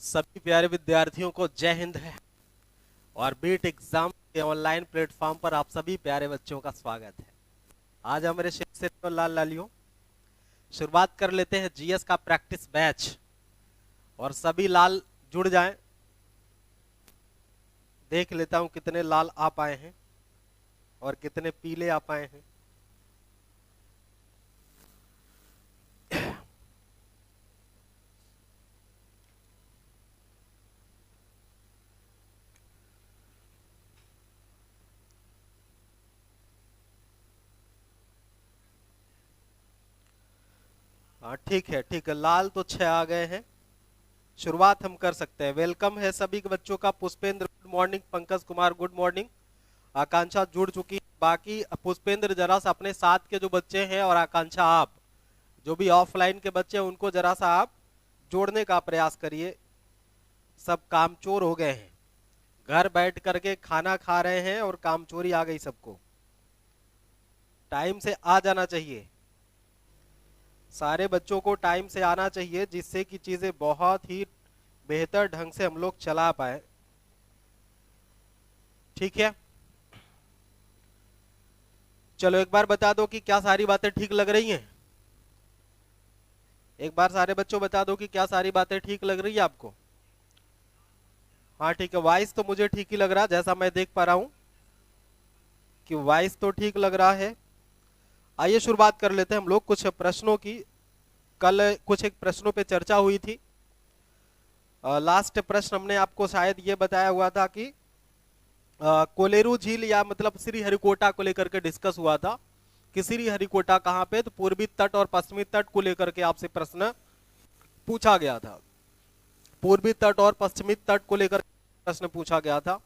सभी प्यारे विद्यार्थियों को जय हिंद है और बीट एग्जाम के ऑनलाइन प्लेटफॉर्म पर आप सभी प्यारे बच्चों का स्वागत है। आज हमारे शिक्षक तो लाल लालियों शुरुआत कर लेते हैं जीएस का प्रैक्टिस बैच और सभी लाल जुड़ जाएं। देख लेता हूं कितने लाल आ पाए हैं और कितने पीले आ पाए हैं। हाँ ठीक है लाल तो 6 आ गए हैं। शुरुआत हम कर सकते हैं। वेलकम है सभी के बच्चों का। Pushpendra good morning, Pankaj Kumar good morning, Akanksha जुड़ चुकी है। बाकी पुष्पेंद्र जरा सा अपने साथ के जो बच्चे हैं और आकांक्षा आप जो भी ऑफलाइन के बच्चे हैं उनको जरा सा आप जोड़ने का प्रयास करिए। सब कामचोर हो गए हैं, घर बैठ करके खाना खा रहे हैं और कामचोरी आ गई सबको। टाइम से आ जाना चाहिए, सारे बच्चों को टाइम से आना चाहिए जिससे कि चीजें बहुत ही बेहतर ढंग से हम लोग चला पाए। ठीक है, चलो एक बार बता दो कि क्या सारी बातें ठीक लग रही हैं। एक बार सारे बच्चों बता दो कि क्या सारी बातें ठीक लग रही है आपको। हाँ ठीक है, वॉइस तो मुझे ठीक ही लग रहा है, जैसा मैं देख पा रहा हूं कि वॉइस तो ठीक लग रहा है। आइए शुरुआत कर लेते हैं हम लोग कुछ प्रश्नों की। कल कुछ एक प्रश्नों पे चर्चा हुई थी। लास्ट प्रश्न हमने आपको शायद ये बताया हुआ था कि कोलेरू झील या मतलब श्रीहरिकोटा को लेकर के डिस्कस हुआ था कि श्रीहरिकोटा कहाँ पे, तो पूर्वी तट और पश्चिमी तट को लेकर के आपसे प्रश्न पूछा गया था। पूर्वी तट और पश्चिमी तट को लेकर प्रश्न पूछा गया था।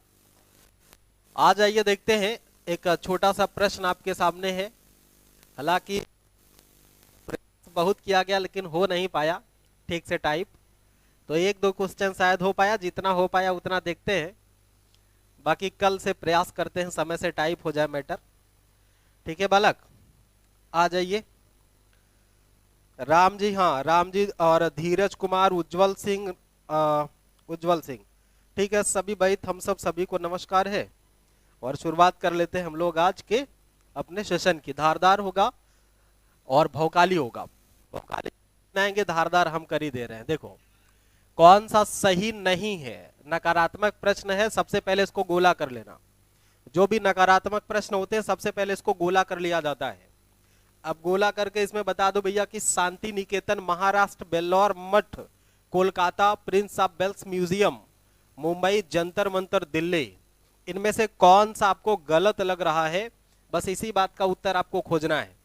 आ जाइए देखते हैं, एक छोटा सा प्रश्न आपके सामने है। हालांकि प्रयास बहुत किया गया लेकिन हो नहीं पाया ठीक से टाइप, तो एक दो क्वेश्चन शायद हो पाया, जितना हो पाया उतना देखते हैं। बाकी कल से प्रयास करते हैं समय से टाइप हो जाए मैटर। ठीक है बालक, आ जाइए। राम जी, हाँ राम जी और धीरज कुमार, उज्जवल सिंह, उज्जवल सिंह। ठीक है सभी भाई, हम सब सभी को नमस्कार है और शुरुआत कर लेते हैं हम लोग आज के अपने सेशन की। धारदार होगा और भौकाली होगा। भौकाली बनाएंगे, धारदार हम कर ही दे रहे हैं। देखो कौन सा सही नहीं है। नकारात्मक प्रश्न है, सबसे पहले इसको गोला कर लेना। जो भी नकारात्मक प्रश्न होते हैं सबसे पहले इसको गोला कर लिया जाता है। अब गोला करके इसमें बता दो भैया कि Shanti Niketan Maharashtra, Belur Math Kolkata, Prince of Wales museum Mumbai, Jantar Mantar Delhi, इनमें से कौन सा आपको गलत लग रहा है। बस इसी बात का उत्तर आपको खोजना है।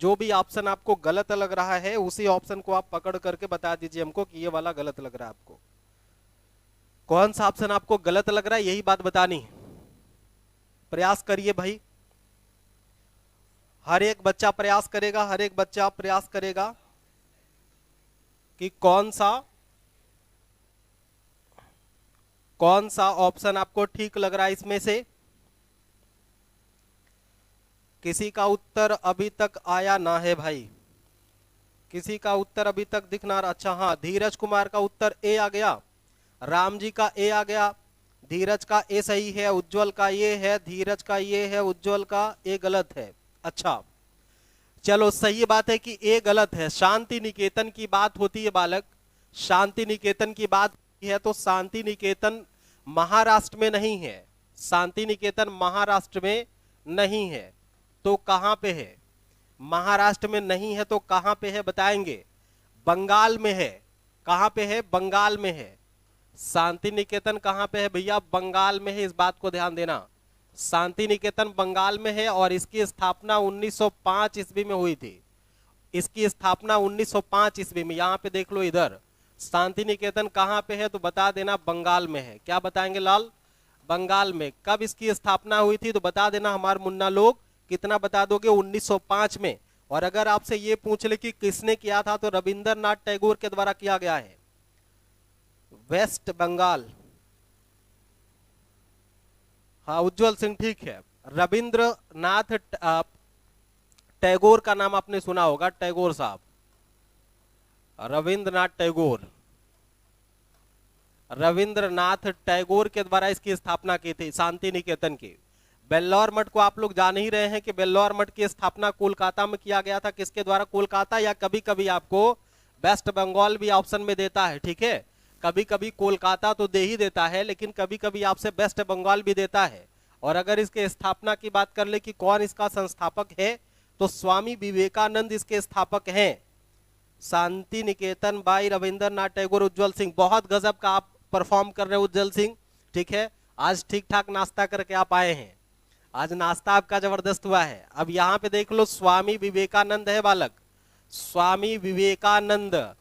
जो भी ऑप्शन आपको गलत लग रहा है उसी ऑप्शन को आप पकड़ करके बता दीजिए हमको कि ये वाला गलत लग रहा है आपको। कौन सा ऑप्शन आपको गलत लग रहा है यही बात बतानी है। प्रयास करिए भाई, हर एक बच्चा प्रयास करेगा, हर एक बच्चा प्रयास करेगा कि कौन सा ऑप्शन आपको ठीक लग रहा है इसमें से। किसी का उत्तर अभी तक आया ना है भाई, किसी का उत्तर अभी तक दिखना। अच्छा हाँ, धीरज कुमार का उत्तर ए आ गया, राम जी का ए आ गया, धीरज का ए सही है, उज्जवल का ये है, धीरज का ये है, उज्जवल का ए गलत है। अच्छा चलो सही बात है कि ए गलत है। शांति निकेतन की बात होती है बालक, शांति निकेतन की बात है तो शांति निकेतन महाराष्ट्र में नहीं है। शांति निकेतन महाराष्ट्र में नहीं है तो कहां पे है। महाराष्ट्र में नहीं है तो कहां पे है बताएंगे। बंगाल में है। कहां पे है, बंगाल में है। शांति निकेतन कहां पे है भैया, बंगाल में है, इस बात को ध्यान देना। शांति निकेतन बंगाल में है और इसकी स्थापना 1905 ईस्वी में हुई थी। इसकी स्थापना 1905 ईस्वी में, यहां पे देख लो इधर। शांति निकेतन कहां पे है तो बता देना बंगाल में है। क्या बताएंगे लाल, बंगाल में। कब इसकी स्थापना हुई थी तो बता देना हमारे मुन्ना लोग। कितना बता दोगे, 1905 में। और अगर आपसे ये पूछ ले कि किसने किया था तो रविंद्रनाथ टैगोर के द्वारा किया गया है। वेस्ट बंगाल, हाँ उज्जवल सिंह ठीक है। रविंद्रनाथ टैगोर का नाम आपने सुना होगा, टैगोर साहब, रविंद्रनाथ टैगोर। रविंद्रनाथ टैगोर के द्वारा इसकी स्थापना की थी, शांति निकेतन की। बेल्लौर मठ को आप लोग जान ही रहे हैं कि बेल्लौर मठ की स्थापना कोलकाता में किया गया था। किसके द्वारा? कोलकाता, या कभी कभी आपको वेस्ट बंगाल भी ऑप्शन में देता है, ठीक है। कभी कभी कोलकाता तो दे ही देता है, लेकिन कभी कभी आपसे वेस्ट बंगाल भी देता है। और अगर इसके स्थापना की बात कर ले कि कौन इसका संस्थापक है, तो स्वामी विवेकानंद इसके स्थापक हैं। शांति निकेतन बाई रविंद्रनाथ टैगोर। उज्जवल सिंह, बहुत गजब का आप परफॉर्म कर रहे हो उज्जवल सिंह, ठीक है। आज ठीक ठाक नाश्ता करके आप आए हैं, आज नाश्ता आपका जबरदस्त हुआ है। अब यहाँ पे देख लो, स्वामी विवेकानंद है बालक, स्वामी विवेकानंद,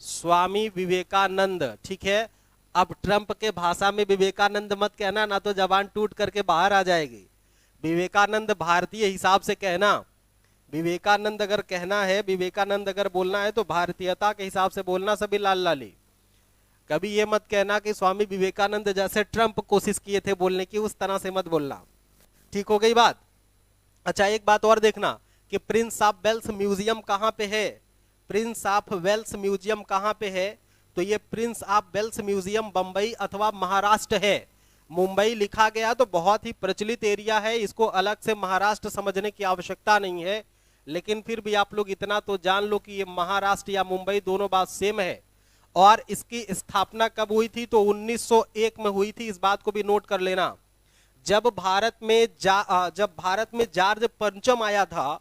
स्वामी विवेकानंद, ठीक है। अब ट्रंप के भाषा में विवेकानंद मत कहना, ना तो जबान टूट करके बाहर आ जाएगी। विवेकानंद भारतीय हिसाब से कहना, विवेकानंद अगर कहना है, विवेकानंद अगर बोलना है तो भारतीयता के हिसाब से बोलना, सभी लाल लाली। कभी ये मत कहना कि स्वामी विवेकानंद जैसे ट्रंप कोशिश किए थे बोलने की, उस तरह से मत बोलना, ठीक हो गई बात। अच्छा, एक बात और देखना कि प्रिंस ऑफ वेल्स म्यूजियम कहाँ पे है। प्रिंस ऑफ वेल्स म्यूजियम कहाँ पे है? तो ये prince of Wales museum Bombay अथवा महाराष्ट्र है। मुंबई लिखा गया तो बहुत ही प्रचलित एरिया है, इसको अलग से महाराष्ट्र समझने की आवश्यकता नहीं है, लेकिन फिर भी आप लोग इतना तो जान लो कि ये महाराष्ट्र या मुंबई दोनों बात सेम है। और इसकी स्थापना कब हुई थी? तो 1901 में हुई थी, इस बात को भी नोट कर लेना। जब भारत में जॉर्ज पंचम आया था,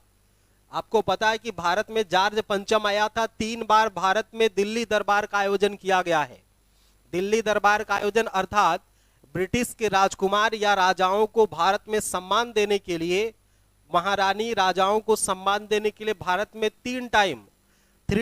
आपको पता है कि भारत में जॉर्ज पंचम आया था, 3 बार भारत में दिल्ली दरबार का आयोजन किया गया है। दिल्ली दरबार का आयोजन अर्थात ब्रिटिश के राजकुमार या राजाओं को भारत में सम्मान देने के लिए, महारानी राजाओं को सम्मान देने के लिए भारत में 3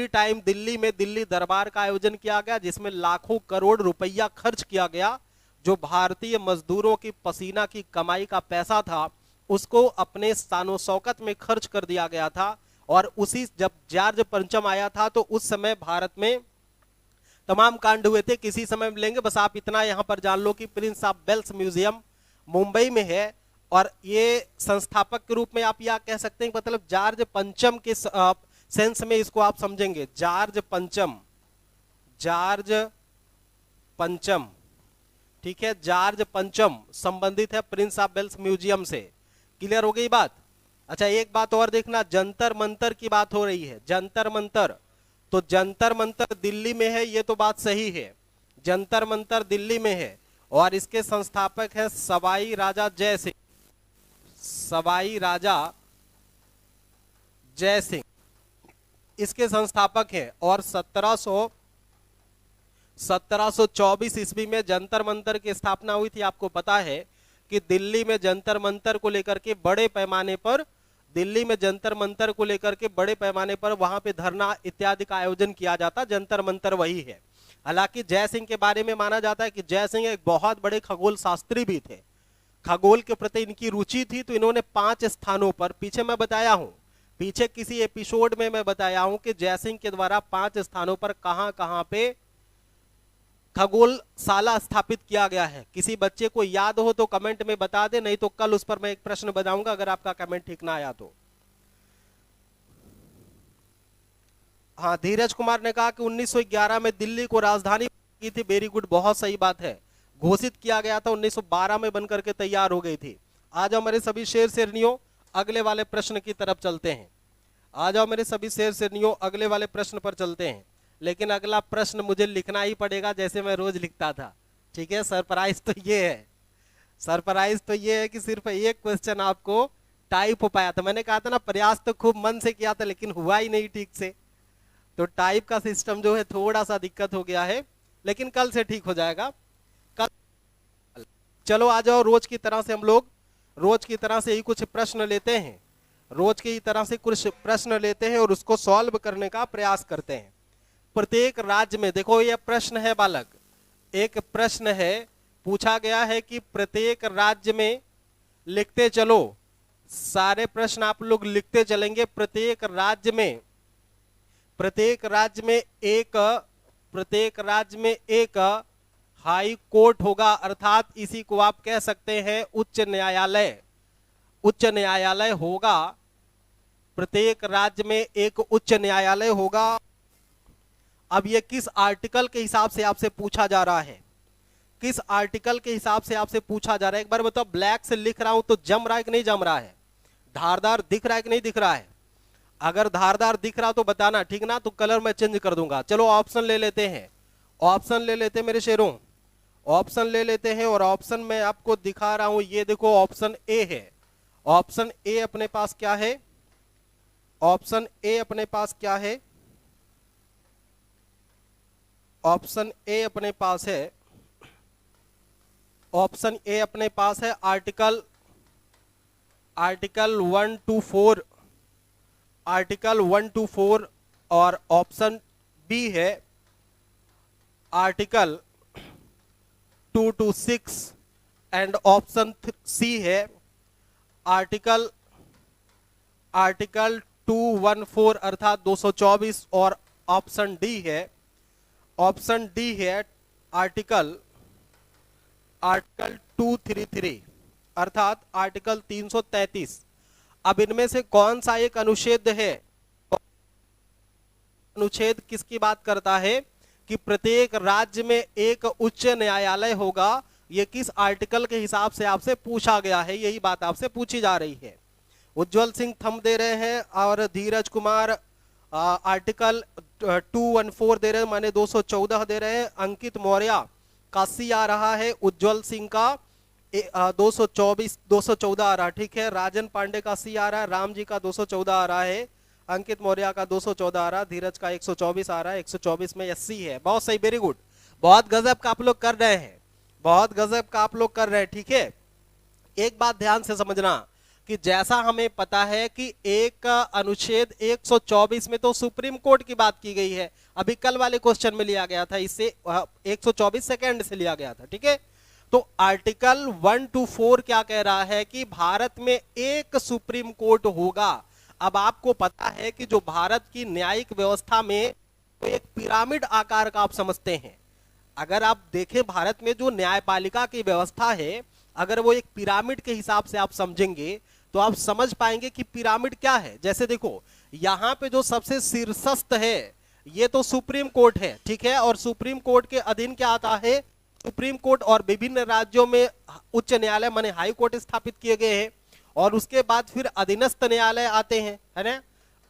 टाइम दिल्ली में दिल्ली दरबार का आयोजन किया गया, जिसमें लाखों करोड़ रुपया खर्च किया गया। जो भारतीय मजदूरों की पसीना की कमाई का पैसा था, उसको अपने शानो शौकत में खर्च कर दिया गया था। और उसी जब जॉर्ज पंचम आया था तो उस समय भारत में तमाम कांड हुए थे। किसी समय मिलेंगे, बस आप इतना यहां पर जान लो कि prince of Wales museum Mumbai में है। और ये संस्थापक के रूप में आप यह कह सकते हैं, मतलब जॉर्ज पंचम के सेंस में इसको आप समझेंगे। जॉर्ज पंचम, ठीक है, जॉर्ज पंचम संबंधित है प्रिंस ऑफ वेल्स म्यूजियम से। क्लियर हो गई बात। अच्छा, एक बात और देखना, जंतर मंतर की बात हो रही है। जंतर मंतर, तो जंतर मंतर दिल्ली में है, ये तो बात सही है, जंतर मंतर दिल्ली में है। और इसके संस्थापक है सवाई राजा जय सिंह, सवाई राजा जय सिंह इसके संस्थापक हैं। और 1724 ईस्वी में जंतर मंतर की स्थापना हुई थी। आपको पता है कि दिल्ली में जंतर मंतर को लेकर के बड़े पैमाने पर, दिल्ली में जंतर मंतर को लेकर के बड़े पैमाने पर वहां पे धरना इत्यादि का आयोजन किया जाता। जंतर मंतर वही है। हालांकि जय सिंह के बारे में माना जाता है कि जय सिंह एक बहुत बड़े खगोल शास्त्री भी थे, खगोल के प्रति इनकी रुचि थी। तो इन्होंने 5 स्थानों पर, पीछे मैं बताया हूं, पीछे किसी एपिसोड में मैं बताया हूं कि जय सिंह के द्वारा 5 स्थानों पर कहां कहां पे खगोलशाला स्थापित किया गया है। किसी बच्चे को याद हो तो कमेंट में बता दे, नहीं तो कल उस पर मैं एक प्रश्न बताऊंगा अगर आपका कमेंट ठीक ना आया तो। हाँ, धीरज कुमार ने कहा कि 1911 में दिल्ली को राजधानी की थी। वेरी गुड, बहुत सही बात है। घोषित किया गया था, 1912 में बनकर के तैयार हो गई थी। आ जाओ मेरे सभी शेर शेरनियों, अगले वाले प्रश्न की तरफ चलते हैं। आ जाओ मेरे सभी शेर शेरनियों, अगले वाले प्रश्न पर चलते हैं। लेकिन अगला प्रश्न मुझे लिखना ही पड़ेगा जैसे मैं रोज लिखता था, ठीक है। सरप्राइज तो ये है, सरप्राइज तो ये है कि सिर्फ एक क्वेश्चन आपको टाइप हो पाया था। मैंने कहा था ना, प्रयास तो खूब मन से किया था लेकिन हुआ ही नहीं ठीक से। तो टाइप का सिस्टम जो है थोड़ा सा दिक्कत हो गया है, लेकिन कल से ठीक हो जाएगा। कल चलो आ जाओ, रोज की तरह से हम लोग रोज की तरह से ही कुछ प्रश्न लेते हैं, रोज की तरह से कुछ प्रश्न लेते हैं और उसको सॉल्व करने का प्रयास करते हैं। प्रत्येक राज्य में, देखो यह प्रश्न है बालक, एक प्रश्न है, पूछा गया है कि प्रत्येक राज्य में, लिखते चलो, सारे प्रश्न आप लोग लिखते चलेंगे। प्रत्येक राज्य में एक हाई कोर्ट होगा, अर्थात इसी को आप कह सकते हैं उच्च न्यायालय। उच्च न्यायालय होगा, प्रत्येक राज्य में एक उच्च न्यायालय होगा। अब ये किस आर्टिकल के हिसाब से आपसे पूछा जा रहा है, किस आर्टिकल के हिसाब से आपसे पूछा जा रहा है। एक बार बताओ, ब्लैक से लिख रहा हूं तो जम रहा है कि नहीं जम रहा है, धारदार दिख रहा है कि नहीं दिख रहा है। अगर धारदार दिख रहा तो बताना, ठीक ना, तो कलर मैं चेंज कर दूंगा। चलो ऑप्शन ले लेते हैं, ऑप्शन ले लेते हैं मेरे शेरों, ऑप्शन ले लेते हैं। और ऑप्शन मैं आपको दिखा रहा हूं, ये देखो ऑप्शन ए है। ऑप्शन ए अपने पास क्या है, ऑप्शन ए अपने पास क्या है, ऑप्शन ए अपने पास है, ऑप्शन ए अपने पास है आर्टिकल 1 to 4, आर्टिकल 1 to 4। और ऑप्शन बी है article 2 to 6 and option C है आर्टिकल 214 अर्थात 224। और ऑप्शन डी है, ऑप्शन डी है आर्टिकल 233 अर्थात आर्टिकल 333। अब इनमें से कौन सा एक अनुच्छेद है, अनुच्छेद किसकी बात करता है कि प्रत्येक राज्य में एक उच्च न्यायालय होगा, ये किस आर्टिकल के हिसाब से आपसे पूछा गया है, यही बात आपसे पूछी जा रही है। उज्जवल सिंह थंब दे रहे हैं और धीरज कुमार आर्टिकल 214 दे रहे हैं, माने 214 दे रहे हैं। अंकित मौर्य का सी आ रहा है, उज्जवल सिंह का 214 आ रहा है, ठीक है। राजन पांडे का सी आ रहा है, राम जी का 214 आ रहा है, अंकित मौर्य का 214 आ रहा है, धीरज का 124 आ रहा है, 124 में 80 है। बहुत सही, वेरी गुड, बहुत गजब का आप लोग कर रहे हैं, बहुत गजब का आप लोग कर रहे हैं, ठीक है। एक बात ध्यान से समझना कि जैसा हमें पता है कि एक अनुच्छेद 124 में तो सुप्रीम कोर्ट की बात की गई है, अभी कल वाले क्वेश्चन में लिया गया था, इससे 124 सेकेंड से लिया गया था, ठीक है। तो आर्टिकल 1 to 4 क्या कह रहा है कि भारत में एक सुप्रीम कोर्ट होगा। अब आपको पता है कि जो भारत की न्यायिक व्यवस्था में तो एक पिरामिड आकार का आप समझते हैं, अगर आप देखें भारत में जो न्यायपालिका की व्यवस्था है, अगर वो एक पिरामिड के हिसाब से आप समझेंगे तो आप समझ पाएंगे कि पिरामिड क्या है। जैसे देखो, यहां पे जो सबसे शीर्षस्थ है ये तो सुप्रीम कोर्ट है, ठीक है। और सुप्रीम कोर्ट के अधीन क्या आता है, सुप्रीम कोर्ट और विभिन्न राज्यों में उच्च न्यायालय माने हाई कोर्ट स्थापित किए गए हैं। और उसके बाद फिर अधीनस्थ न्यायालय आते हैं, है ना,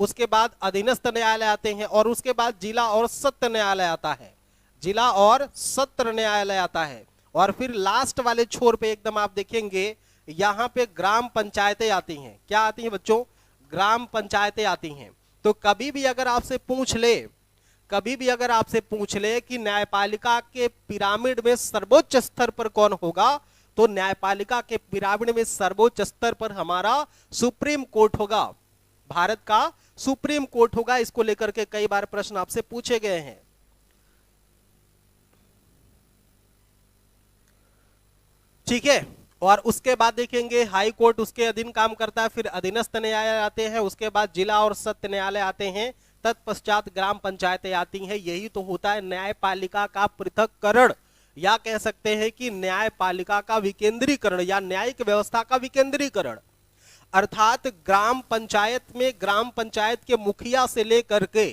उसके बाद अधीनस्थ न्यायालय आते हैं, और उसके बाद जिला और सत्र न्यायालय आता है, जिला और सत्र न्यायालय आता है। और फिर लास्ट वाले छोर पे एकदम आप देखेंगे यहां पे ग्राम पंचायतें आती हैं। क्या आती हैं बच्चों, ग्राम पंचायतें आती हैं। तो कभी भी अगर आपसे पूछ ले, कभी भी अगर आपसे पूछ ले कि न्यायपालिका के पिरामिड में सर्वोच्च स्तर पर कौन होगा, तो न्यायपालिका के पिरामिड में सर्वोच्च स्तर पर हमारा सुप्रीम कोर्ट होगा, भारत का सुप्रीम कोर्ट होगा। इसको लेकर के कई बार प्रश्न आपसे पूछे गए हैं, ठीक है। और उसके बाद देखेंगे हाई कोर्ट उसके अधीन काम करता है, फिर अधीनस्थ न्यायालय आते हैं, उसके बाद जिला और सत्र न्यायालय आते हैं, तत्पश्चात ग्राम पंचायतें आती हैं। यही तो होता है न्यायपालिका का पृथक्करण, या कह सकते हैं कि न्यायपालिका का विकेंद्रीकरण या न्यायिक व्यवस्था का विकेंद्रीकरण। अर्थात ग्राम पंचायत में ग्राम पंचायत के मुखिया से लेकर के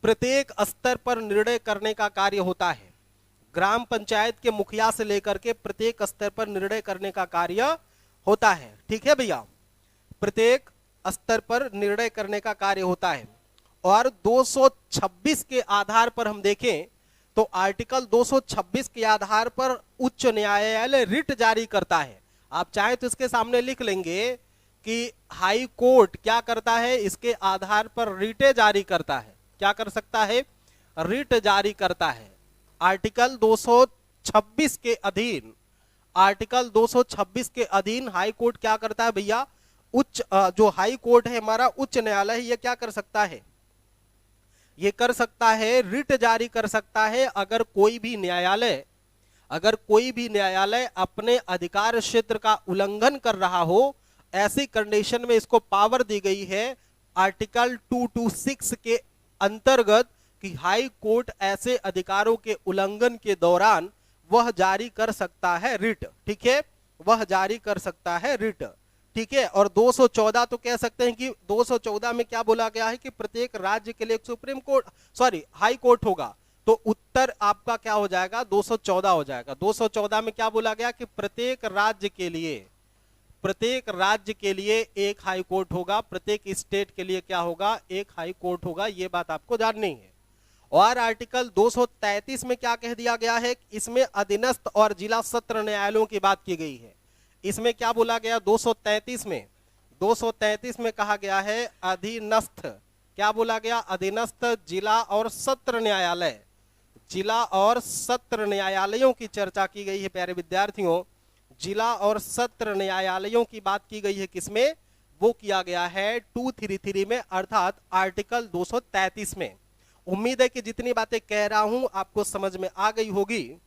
प्रत्येक स्तर पर निर्णय करने का कार्य होता है। ग्राम पंचायत के मुखिया से लेकर के प्रत्येक स्तर पर निर्णय करने का कार्य होता है, ठीक है भैया, प्रत्येक स्तर पर निर्णय करने का कार्य होता है। और 226 के आधार पर हम देखें तो आर्टिकल 226 के आधार पर उच्च न्यायालय रिट जारी करता है। आप चाहे तो इसके सामने लिख लेंगे कि हाई कोर्ट क्या करता है, इसके आधार पर रिटे जारी करता है। क्या कर सकता है, रिट जारी करता है। आर्टिकल 226 के अधीन, आर्टिकल 226 के अधीन हाई कोर्ट क्या करता है भैया, उच्च जो हाई कोर्ट है हमारा उच्च न्यायालय, ये क्या कर सकता है, ये कर सकता है रिट जारी कर सकता है। अगर कोई भी न्यायालय, अगर कोई भी न्यायालय अपने अधिकार क्षेत्र का उल्लंघन कर रहा हो, ऐसी कंडीशन में इसको पावर दी गई है आर्टिकल 226 के अंतर्गत कि हाई कोर्ट ऐसे अधिकारों के उल्लंघन के दौरान वह जारी कर सकता है रिट, ठीक है, वह जारी कर सकता है रिट, ठीक है। और 214 तो कह सकते हैं कि 214 में क्या बोला गया है कि प्रत्येक राज्य के लिए एक supreme court, sorry high court होगा, तो उत्तर आपका क्या हो जाएगा, 214 हो जाएगा। 214 में क्या बोला गया कि प्रत्येक राज्य के लिए एक हाई कोर्ट होगा, प्रत्येक स्टेट के लिए क्या होगा, एक हाई कोर्ट होगा। ये बात आपको जाननी है। और आर्टिकल 233 में क्या कह दिया गया है, इसमें अधीनस्थ और जिला सत्र न्यायालयों की बात की गई है। इसमें क्या बोला गया 233 में कहा गया है अधीनस्थ, क्या बोला गया, अधीनस्थ जिला और सत्र न्यायालय, जिला और सत्र न्यायालयों की चर्चा की गई है प्यारे विद्यार्थियों। जिला और सत्र न्यायालयों की बात की गई है किसमें, वो किया गया है 233 में, अर्थात आर्टिकल 233 में। उम्मीद है कि जितनी बातें कह रहा हूं आपको समझ में आ गई होगी।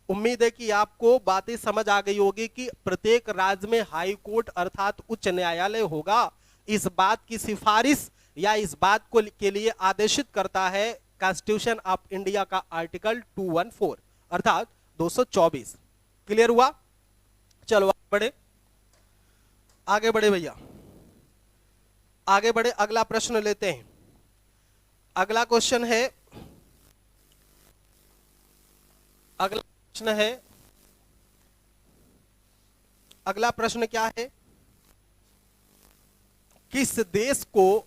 उम्मीद है कि आपको बातें समझ आ गई होगी कि प्रत्येक राज्य में हाई कोर्ट अर्थात उच्च न्यायालय होगा। इस बात की सिफारिश या इस बात को के लिए आदेशित करता है कॉन्स्टिट्यूशन ऑफ इंडिया का आर्टिकल 214 अर्थात 224। क्लियर हुआ? चलो आगे बढ़े भैया, आगे बढ़े, अगला प्रश्न लेते हैं। अगला क्वेश्चन है, अगला प्रश्न क्या है, किस देश को,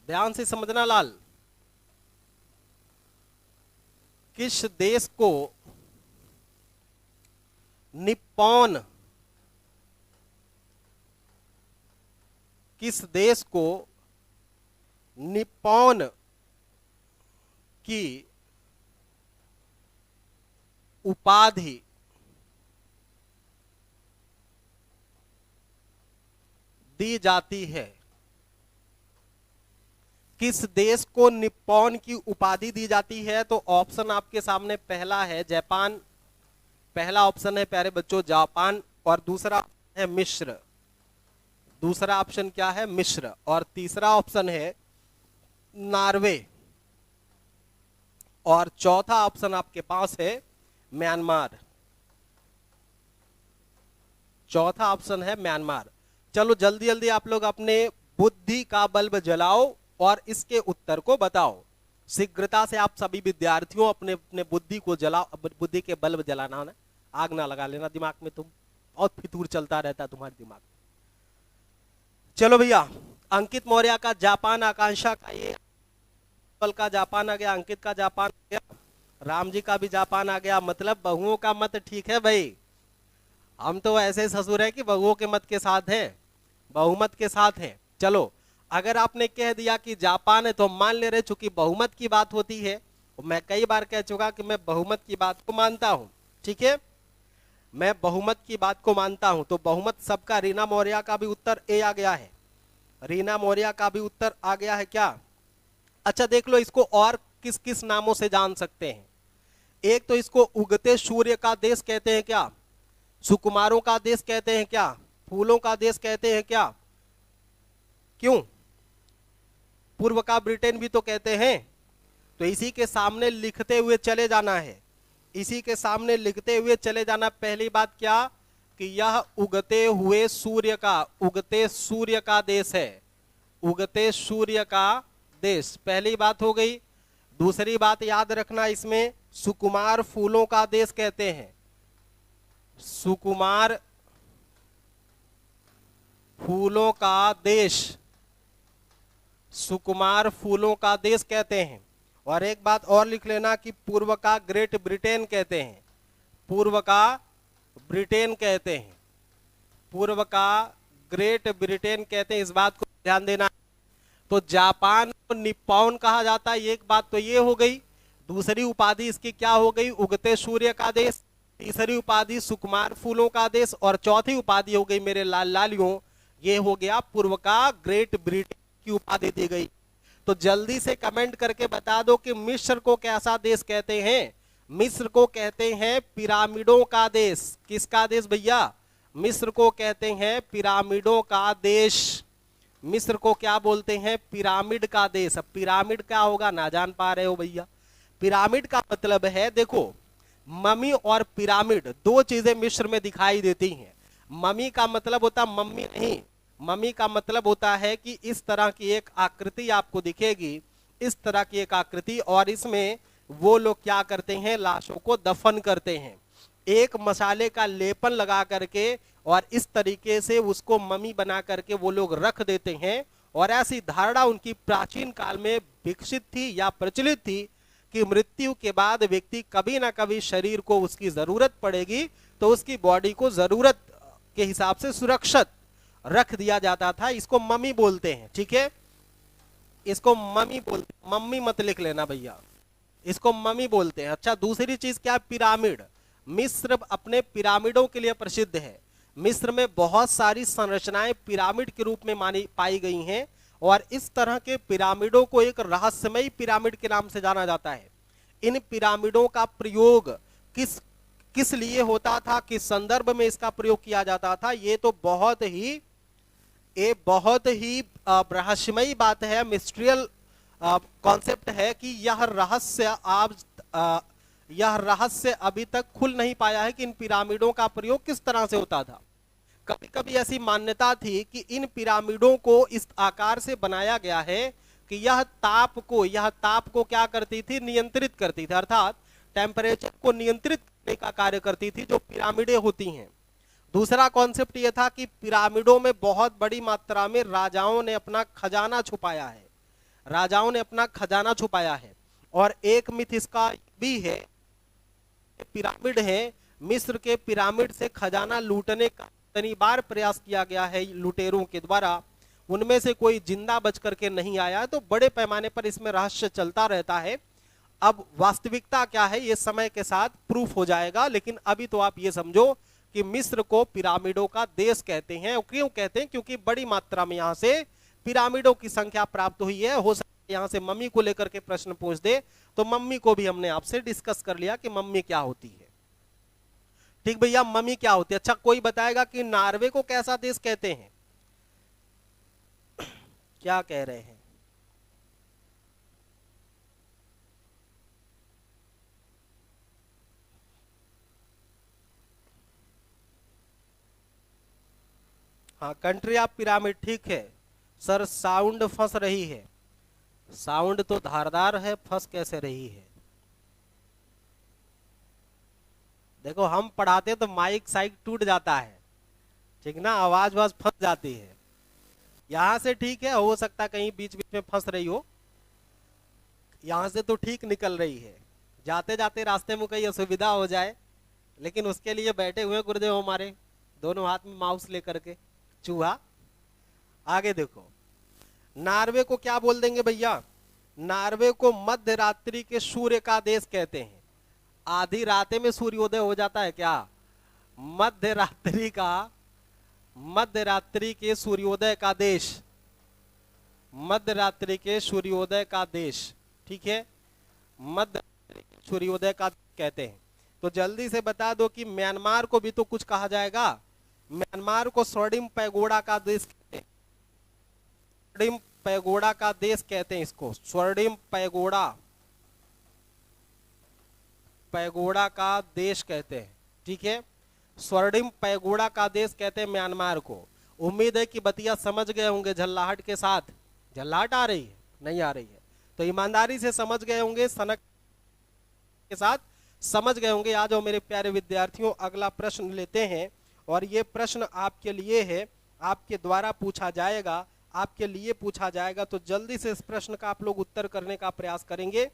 ध्यान से समझना लाल, किस देश को निप्पॉन, किस देश को निप्पॉन की उपाधि दी जाती है? किस देश को निप्पॉन की उपाधि दी जाती है? तो ऑप्शन आपके सामने पहला है जापान, पहला ऑप्शन है प्यारे बच्चों जापान, और दूसरा है मिस्र, दूसरा ऑप्शन क्या है, मिस्र, और तीसरा ऑप्शन है नॉर्वे, और चौथा ऑप्शन आपके पास है म्यांमार, चौथा ऑप्शन है म्यांमार। चलो जल्दी जल्दी आप लोग अपने बुद्धि का बल्ब जलाओ और इसके उत्तर को बताओ। शीघ्रता से आप सभी विद्यार्थियों अपने अपने बुद्धि को जलाओ, बुद्धि के बल्ब जलाना ना, आग ना लगा लेना दिमाग में, तुम बहुत फितूर चलता रहता है तुम्हारे दिमाग। चलो भैया, अंकित मौर्य का जापान, आकांक्षा का ये का जापान आ गया, अंकित का जापान आ गया, राम जी का भी जापान आ गया। मतलब बहुओं का मत ठीक है भाई, हम तो ऐसे ससुर है कि बहुओं के मत के साथ हैं, बहुमत के साथ हैं। चलो अगर आपने कह दिया कि जापान है तो मान ले रहे, चूंकि बहुमत की बात होती है, मैं कई बार कह चुका कि मैं बहुमत की बात को मानता हूं, ठीक है, मैं बहुमत की बात को मानता हूं। तो बहुमत सबका, रीना मौर्य का भी उत्तर ए आ गया है, रीना मौर्य का भी उत्तर आ गया है क्या? अच्छा देख लो, इसको और किस किस नामों से जान सकते हैं। एक तो इसको उगते सूर्य का देश कहते हैं क्या, सुकुमारों का देश कहते हैं क्या, फूलों का देश कहते हैं क्या, क्यों, पूर्व का ब्रिटेन भी तो कहते हैं। तो इसी के सामने लिखते हुए चले जाना है, इसी के सामने लिखते हुए चले जाना। पहली बात क्या कि यह उगते हुए सूर्य का, उगते सूर्य का देश है, उगते सूर्य का देश, पहली बात हो गई। दूसरी बात याद रखना, इसमें सुकुमार फूलों का देश कहते हैं, सुकुमार फूलों का देश, सुकुमार फूलों का देश कहते हैं। और एक बात और लिख लेना कि पूर्व का ग्रेट ब्रिटेन कहते हैं, पूर्व का ब्रिटेन कहते हैं, पूर्व का ग्रेट ब्रिटेन कहते हैं, इस बात को ध्यान देना। तो जापान को निप्पॉन कहा जाता है, एक बात तो ये हो गई। दूसरी उपाधि इसकी क्या हो गई, उगते सूर्य का देश। तीसरी उपाधि सुकुमार फूलों का देश, और चौथी उपाधि हो गई मेरे लाल लालियों, ये हो गया पूर्व का ग्रेट ब्रिटेन की उपाधि दी गई। तो जल्दी से कमेंट करके बता दो कि मिस्र को कैसा देश कहते हैं। मिस्र को कहते हैं पिरामिडों का देश। किसका देश भैया? मिस्र को कहते हैं पिरामिडों का देश। मिस्र को क्या बोलते हैं? पिरामिड का देश। अब पिरामिड क्या होगा ना जान पा रहे हो भैया। पिरामिड का मतलब है, देखो मम्मी और पिरामिड दो चीजें मिस्र में दिखाई देती हैं। मम्मी का मतलब होता मम्मी नहीं, मम्मी का मतलब होता है कि इस तरह की एक आकृति आपको दिखेगी, इस तरह की एक आकृति, और इसमें वो लोग क्या करते हैं, लाशों को दफन करते हैं, एक मसाले का लेपन लगा करके और इस तरीके से उसको मम्मी बना करके वो लोग रख देते हैं। और ऐसी धारणा उनकी प्राचीन काल में विकसित थी या प्रचलित थी कि मृत्यु के बाद व्यक्ति कभी ना कभी शरीर को उसकी जरूरत पड़ेगी, तो उसकी बॉडी को जरूरत के हिसाब से सुरक्षित रख दिया जाता था। इसको मम्मी बोलते हैं, ठीक है, इसको मम्मी बोलते, मम्मी मत लिख लेना भैया, इसको मम्मी बोलते हैं। अच्छा, दूसरी चीज क्या, पिरामिड। मिस्र अपने पिरामिडों के लिए प्रसिद्ध है। मिस्र में बहुत सारी संरचनाएं पिरामिड के रूप में मानी पाई गई हैं, और इस तरह के पिरामिडों को एक रहस्यमयी पिरामिड के नाम से जाना जाता है। इन पिरामिडों का प्रयोग किस किस लिए होता था, किस संदर्भ में इसका प्रयोग किया जाता था, ये तो बहुत ही रहस्यमयी बात है, मिस्ट्रियल कॉन्सेप्ट है कि यह रहस्य अभी तक खुल नहीं पाया है कि इन पिरामिडों का प्रयोग किस तरह से होता था। कभी कभी ऐसी मान्यता थी कि इन पिरामिडों को इस आकार से बनाया गया है कि यह ताप को क्या करती थी, नियंत्रित करती थी, अर्थात टेम्परेचर को नियंत्रित करने का कार्य करती थी जो पिरामिडें होती हैं। दूसरा कॉन्सेप्ट यह था कि पिरामिडों में बहुत बड़ी मात्रा में राजाओं ने अपना खजाना छुपाया है, और एक मिथ इसका भी है, पिरामिड है, मिस्र के पिरामिड से खजाना लूटने का कई बार प्रयास किया गया है लुटेरों के द्वारा, उनमें से कोई जिंदा बच करके नहीं आया, तो बड़े पैमाने पर इसमें रहस्य चलता रहता है। अब वास्तविकता क्या है ये समय के साथ प्रूफ हो जाएगा, लेकिन अभी तो आप ये समझो कि मिस्र को पिरामिडों का देश कहते हैं। क्यों कहते हैं, क्योंकि बड़ी मात्रा में यहां से पिरामिडों की संख्या प्राप्त हुई है। हो सकता है यहां से मम्मी को लेकर के प्रश्न पूछ दे, तो मम्मी को भी हमने आपसे डिस्कस कर लिया कि मम्मी क्या होती है। ठीक भैया, मम्मी क्या होती है। अच्छा, कोई बताएगा कि नॉर्वे को कैसा देश कहते हैं, क्या कह रहे हैं? हाँ, कंट्री ऑफ पिरामिड, ठीक है सर। साउंड फंस रही है, साउंड तो धारदार है, फंस कैसे रही है? देखो, हम पढ़ाते तो माइक साइक टूट जाता है, ठीक ना, आवाज वाज फंस जाती है। यहां से ठीक है, हो सकता कहीं बीच बीच में फंस रही हो, यहां से तो ठीक निकल रही है। जाते जाते रास्ते में कहीं असुविधा हो जाए, लेकिन उसके लिए बैठे हुए गुरुदेव हमारे, दोनों हाथ में माउस लेकर के, चूहा। आगे देखो, नॉर्वे को क्या बोल देंगे भैया? नॉर्वे को मध्य रात्रि के सूर्य का देश कहते हैं। आधी रात में सूर्योदय हो जाता है क्या? मध्य रात्रि के सूर्योदय का देश, मध्य रात्रि के सूर्योदय का देश, ठीक है, मध्य रात्रि के सूर्योदय का कहते हैं। तो जल्दी से बता दो कि म्यांमार को भी तो कुछ कहा जाएगा। म्यांमार को स्वर्णिम पैगोडा का देश कहते हैं, स्वर्णिम पैगोडा का देश कहते हैं इसको, स्वर्णिम पैगोडा का देश कहते हैं, ठीक है, स्वर्णिम पैगोडा का देश कहते हैं म्यांमार को। उम्मीद है कि बतिया समझ गए होंगे झल्लाहट के साथ। झल्लाहट आ रही है? नहीं आ रही है तो ईमानदारी से समझ गए होंगे, सनक के साथ समझ गए होंगे। आ जाओ मेरे प्यारे विद्यार्थियों, अगला प्रश्न लेते हैं, और ये प्रश्न आपके लिए है, आपके द्वारा पूछा जाएगा, आपके लिए पूछा जाएगा। तो जल्दी से इस प्रश्न का आप लोग उत्तर करने का प्रयास करेंगे।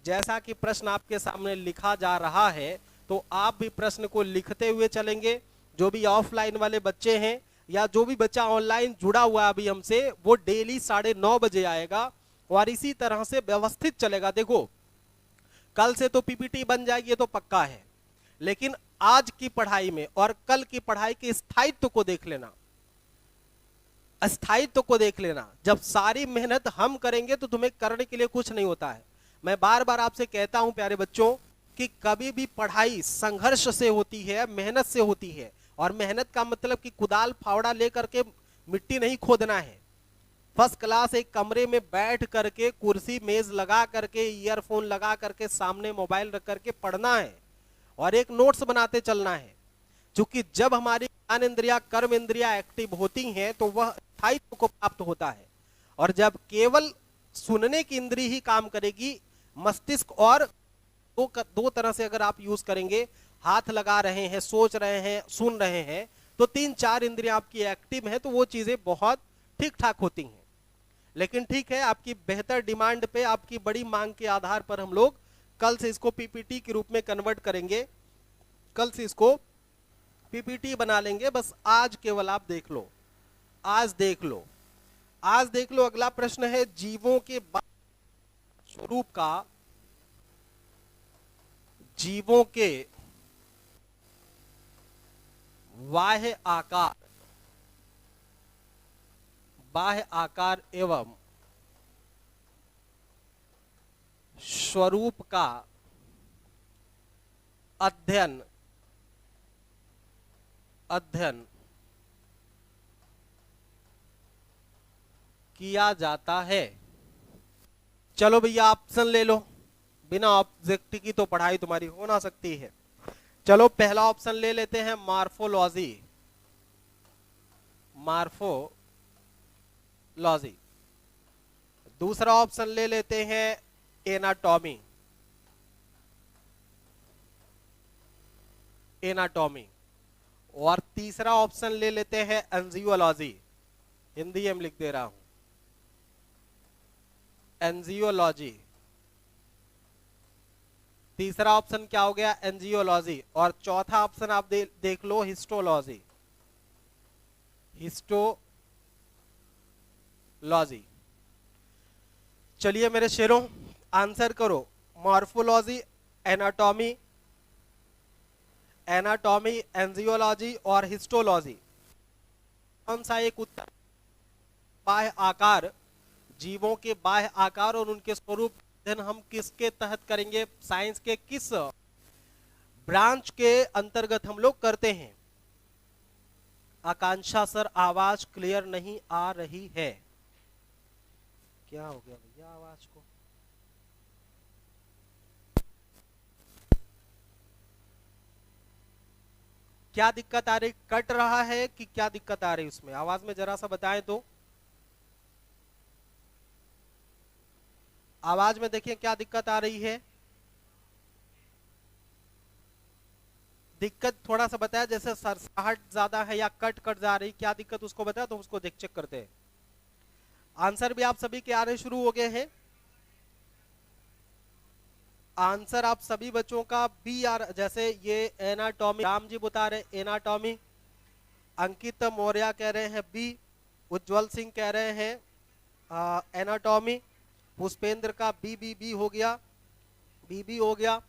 जैसा कि प्रश्न आपके सामने लिखा जा रहा है, तो आप भी प्रश्न को लिखते हुए चलेंगे। जो भी ऑफलाइन वाले बच्चे हैं या जो भी बच्चा ऑनलाइन जुड़ा हुआ है अभी हमसे, वो डेली 9:30 बजे आएगा और इसी तरह से व्यवस्थित चलेगा। देखो, कल से तो पीपीटी बन जाएगी, ये तो पक्का है, लेकिन आज की पढ़ाई में और कल की पढ़ाई के स्थायित्व को देख लेना, स्थायित्व को देख लेना। जब सारी मेहनत हम करेंगे तो तुम्हें करने के लिए कुछ नहीं होता है। मैं बार बार आपसे कहता हूं प्यारे बच्चों कि कभी भी पढ़ाई संघर्ष से होती है, मेहनत से होती है। और मेहनत का मतलब कि कुदाल फावड़ा लेकर के मिट्टी नहीं खोदना है। फर्स्ट क्लास एक कमरे में बैठ करके, कुर्सी मेज लगा करके, ईयरफोन लगा करके, सामने मोबाइल रख करके पढ़ना है और एक नोट्स बनाते चलना है। क्योंकि जब हमारी ज्ञान इंद्रिया, कर्म इंद्रिया एक्टिव होती हैं तो वह स्थायित्व को प्राप्त होता है। और जब केवल सुनने की इंद्री ही काम करेगी, मस्तिष्क और दो तरह से अगर आप यूज करेंगे, हाथ लगा रहे हैं, सोच रहे हैं, सुन रहे हैं, तो 3-4 इंद्रियां आपकी एक्टिव हैं, तो वो चीजें बहुत ठीक ठाक होती हैं। लेकिन ठीक है, आपकी बेहतर डिमांड पे, आपकी बड़ी मांग के आधार पर हम लोग कल से इसको पीपीटी के रूप में कन्वर्ट करेंगे, कल से इसको पीपीटी बना लेंगे। बस आज केवल आप देख लो, आज देख लो, आज देख लो। अगला प्रश्न है, जीवों के स्वरूप का, जीवों के बाह्य आकार, बाह्य आकार एवं स्वरूप का अध्ययन किया जाता है। चलो भैया ऑप्शन ले लो, बिना ऑब्जेक्ट की तो पढ़ाई तुम्हारी हो ना सकती है। चलो पहला ऑप्शन ले लेते हैं, मार्फोलॉजी, मार्फोलॉजी। दूसरा ऑप्शन ले लेते हैं एनाटॉमी, एनाटॉमी। और तीसरा ऑप्शन ले लेते हैं एंजियोलॉजी, हिंदी में लिख दे रहा हूं, एंजियोलॉजी। तीसरा ऑप्शन क्या हो गया, एंजियोलॉजी। और चौथा ऑप्शन आप देख लो, हिस्टोलॉजी, हिस्टोलॉजी। चलिए मेरे शेरों, आंसर करो। मॉर्फोलॉजी, एनाटॉमी, एनाटॉमी, एंजियोलॉजी और हिस्टोलॉजी, कौन सा एक उत्तर? बाह्य आकार, जीवों के बाह्य आकार और उनके स्वरूप हम किसके तहत करेंगे, साइंस के किस ब्रांच के अंतर्गत हम लोग करते हैं? आकांक्षा सर, आवाज क्लियर नहीं आ रही है, क्या हो गया भैया आवाज को? क्या दिक्कत आ रही, कट रहा है कि क्या दिक्कत आ रही उसमें? आवाज में जरा सा बताएं तो। आवाज में देखिए क्या दिक्कत आ रही है, दिक्कत थोड़ा सा बताया, जैसे सरसाहट ज्यादा है या कट कट जा रही, क्या दिक्कत उसको बताया तो उसको देख चेक करते हैं। आंसर भी आप सभी के आ रहे शुरू हो गए हैं, आंसर आप सभी बच्चों का बी आर, जैसे ये एनाटॉमी, राम जी बता रहे एनाटॉमी, अंकित मौर्य कह रहे हैं बी, उज्जवल सिंह कह रहे हैं एनाटॉमी, पुष्पेंद्र का बी हो गया, बी हो गया,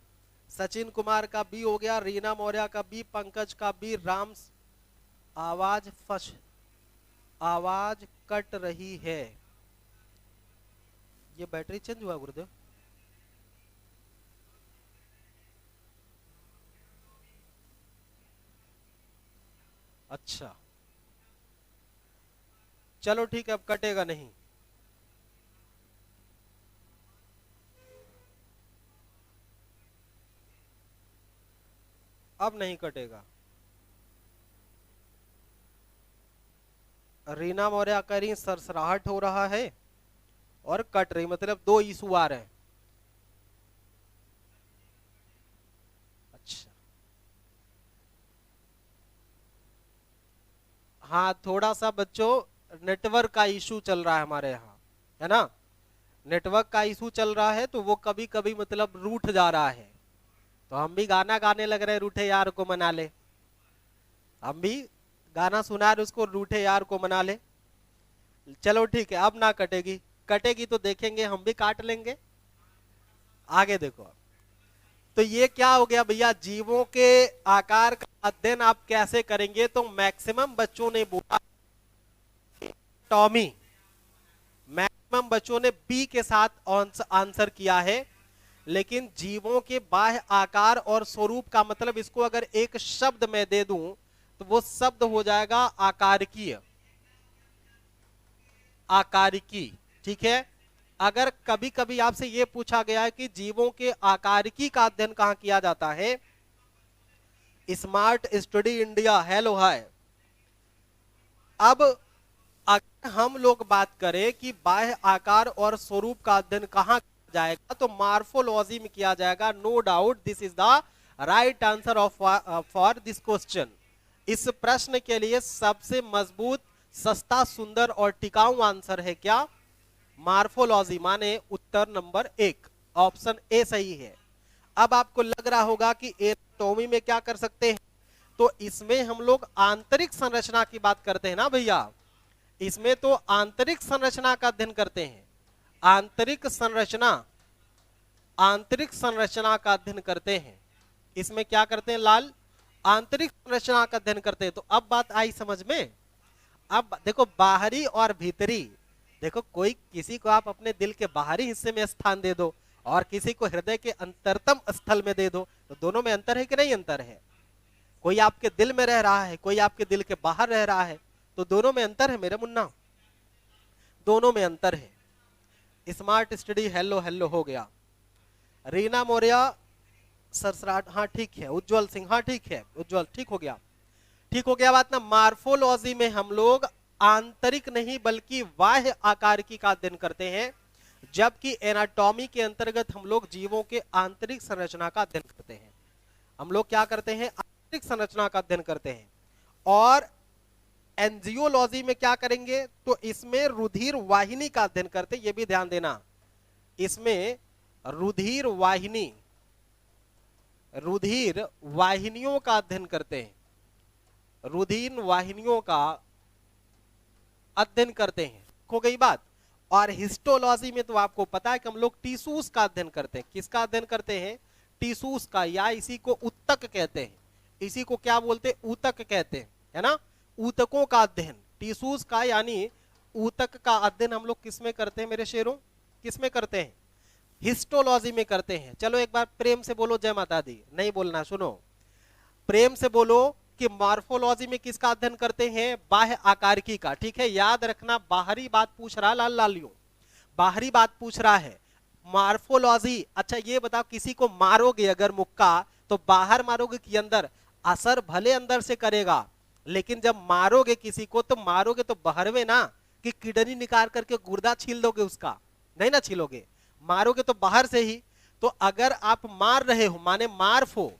सचिन कुमार का बी हो गया, रीना मौर्य का बी, पंकज का बी, राम। आवाज कट रही है, ये बैटरी चेंज हुआ गुरुदेव? अच्छा चलो ठीक है, अब कटेगा नहीं। अब नहीं कटेगा। रीना मौर्य कह रही सरसराहट हो रहा है और कट रही, मतलब दो इशू आ रहे हैं। अच्छा हाँ, थोड़ा सा बच्चों नेटवर्क का इशू चल रहा है हमारे यहाँ, है ना, नेटवर्क का इशू चल रहा है, तो वो कभी कभी मतलब रूठ जा रहा है। तो हम भी गाना गाने लग रहे, रूठे यार को मना ले, हम भी गाना सुना रहे उसको, रूठे यार को मना ले। चलो ठीक है, अब ना कटेगी, कटेगी तो देखेंगे, हम भी काट लेंगे। आगे देखो, तो ये क्या हो गया भैया, जीवों के आकार का अध्ययन आप कैसे करेंगे? तो मैक्सिमम बच्चों ने बोला टॉमी, मैक्सिमम बच्चों ने बी के साथ आंसर किया है। लेकिन जीवों के बाह्य आकार और स्वरूप का मतलब, इसको अगर एक शब्द में दे दूं तो वो शब्द हो जाएगा आकारिकीय, आकारिकी। ठीक है, अगर कभी कभी आपसे यह पूछा गया है कि जीवों के आकारिकी का अध्ययन कहां किया जाता है, smart study India, hello hi. अब हम लोग बात करें कि बाह्य आकार और स्वरूप का अध्ययन कहाँ किया जाएगा, तो मार्फोलॉजी में किया जाएगा। No doubt this is the right answer of for this question. इस प्रश्न के लिए सबसे मजबूत, सस्ता, सुंदर और टिकाऊ आंसर है क्या? मार्फोलॉजी, माने उत्तर नंबर 1, ऑप्शन ए सही है। अब आपको लग रहा होगा कि एनाटॉमी में क्या कर सकते हैं, तो इसमें हम लोग आंतरिक संरचना की बात करते हैं ना भैया। इसमें तो आंतरिक संरचना का अध्ययन करते हैं, आंतरिक संरचना, आंतरिक संरचना का अध्ययन करते हैं। इसमें क्या करते हैं लाल? आंतरिक संरचना का अध्ययन करते हैं। तो अब बात आई समझ में। अब देखो बाहरी और भीतरी, देखो कोई किसी को आप अपने दिल के बाहरी हिस्से में स्थान दे दो और किसी को हृदय के अंतरतम स्थल में दे दो, तो दोनों में अंतर है कि नहीं अंतर है? कोई आपके दिल में रह रहा है, कोई आपके दिल के बाहर रह रहा है, तो दोनों में अंतर है मेरे मुन्ना, दोनों में अंतर है। स्मार्ट स्टडी हेलो हेलो हो गया। रीना मौर्य सरसराट, हाँ ठीक है। उज्जवल सिंह, हाँ ठीक है उज्जवल, ठीक हो गया, ठीक हो गया बात ना। मार्फोलॉजी में हम लोग आंतरिक नहीं बल्कि बाह्य आकारिकी का अध्ययन करते हैं, जबकि एनाटॉमी के अंतर्गत हम लोग जीवों के आंतरिक संरचना का अध्ययन करते हैं। हम लोग क्या करते हैं? आंतरिक संरचना का अध्ययन करते हैं। और एंजियोलॉजी में क्या करेंगे? तो इसमें रुधिर वाहिनी का अध्ययन करते हैं, ये भी ध्यान देना। इसमें रुधिर वाहिनी, रुधिर वाहिनियों का अध्ययन करते हैं, रुधिर वाहिनियों का अध्ययन करते हैं। हो गई बात। और हिस्टोलॉजी में तो आपको पता है कि हम लोग टिश्यूज का अध्ययन करते हैं। किसका अध्ययन करते हैं? टिश्यूज का, या इसी को ऊतक कहते हैं। इसी को क्या बोलते हैं? ऊतक कहते हैं, है ना। ऊतकों का अध्ययन, टिश्यूज का यानी ऊतक का अध्ययन हम लोग किसमें करते हैं मेरे शेरों? किसमें करते हैं? हिस्टोलॉजी में करते हैं। चलो एक बार प्रेम से बोलो जय माता दी। नहीं बोलना, सुनो प्रेम से बोलो कि मार्फोलॉजी में किसका अध्ययन करते हैं? बाह्य आकारिकी का। ठीक है, याद रखना, बाहरी बात पूछ रहा लाल लालियों, बाहरी बात पूछ रहा है मार्फोलॉजी। अच्छा ये बताओ, किसी को मारोगे अगर मुक्का, तो बाहर मारोगे कि अंदर? असर भले अंदर से करेगा, लेकिन जब मारोगे किसी को तो मारोगे तो बाहर में ना, कि किडनी निकाल करके गुर्दा छील दोगे उसका? नहीं ना छीलोगे, मारोगे तो बाहर से ही। तो अगर आप मार रहे हो माने मार्फो,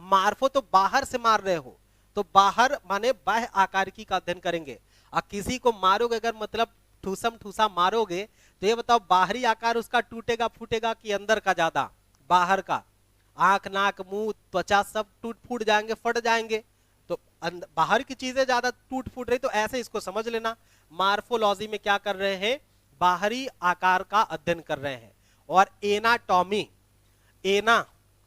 मार्फो तो बाहर से मार रहे हो, तो बाहर माने बाह्य आकारिकी का अध्ययन करेंगे। और किसी को मारोगे अगर मतलब ठूसम ठूसा मारोगे, तो ये बताओ बाहरी आकार उसका टूटेगा फूटेगा कि अंदर का ज्यादा? बाहर का। आंख नाक मुंह त्वचा सब टूट फूट जाएंगे, फट जाएंगे, तो बाहर की चीजें ज्यादा टूट फूट रही। तो ऐसे इसको समझ लेना, मार्फोलॉजी में क्या कर रहे हैं? बाहरी आकार का अध्ययन कर रहे हैं। और एनाटॉमी, एना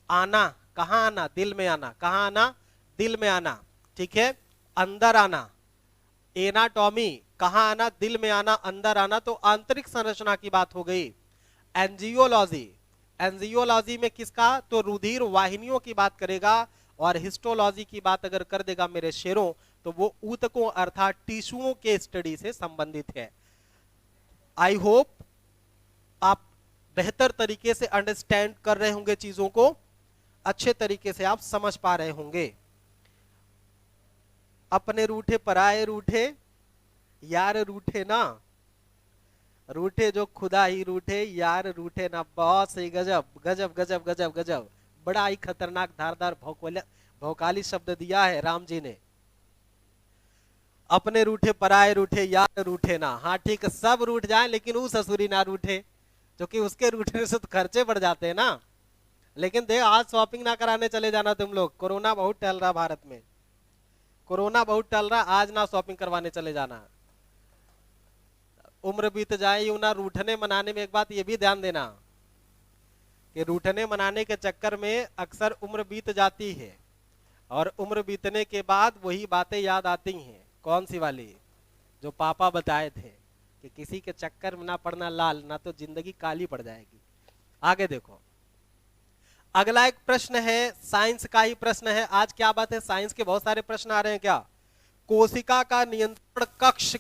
आना, कहां आना? दिल में आना। कहां आना? दिल में आना। ठीक है, अंदर आना। एनाटॉमी कहां आना? दिल में आना, अंदर आना। तो आंतरिक संरचना की बात हो गई। एंजियोलॉजी, एंजियोलॉजी में किसका? तो रुधिर वाहिनियों की बात करेगा। और हिस्टोलॉजी की बात अगर कर देगा मेरे शेरों, तो वो ऊतकों अर्थात टिश्यूओं के स्टडी से संबंधित है। आई होप आप बेहतर तरीके से अंडरस्टैंड कर रहे होंगे, चीजों को अच्छे तरीके से आप समझ पा रहे होंगे। अपने रूठे पराए रूठे, यार रूठे ना, रूठे जो खुदा ही रूठे, यार रूठे ना। बहुत सही, गजब गजब गजब गजब गजब। बड़ा ही खतरनाक धारदार भौकाली शब्द दिया है राम जी ने। अपने रूठे पराए रूठे, यार रूठे ना। हाँ ठीक, सब रूठ जाए लेकिन वो ससुरी ना रूठे, क्योंकि उसके रूठने से तो खर्चे बढ़ जाते हैं ना। लेकिन देख, आज शॉपिंग ना कराने चले जाना तुम लोग, कोरोना बहुत टल रहा भारत में, कोरोना बहुत टल रहा, आज ना शॉपिंग करवाने चले जाना। उम्र बीत जाए यूं ना रूठने मनाने में। एक बात ये भी ध्यान देना कि रूठने मनाने के चक्कर में अक्सर उम्र बीत जाती है, और उम्र बीतने के बाद वही बातें याद आती हैं। कौन सी वाली? जो पापा बताए थे कि किसी के चक्कर में ना पड़ना लाल, ना तो जिंदगी काली पड़ जाएगी। आगे देखो, अगला एक प्रश्न है, साइंस का ही प्रश्न है। आज क्या बात है, साइंस के बहुत सारे प्रश्न आ रहे हैं क्या? कोशिका का नियंत्रण कक्ष,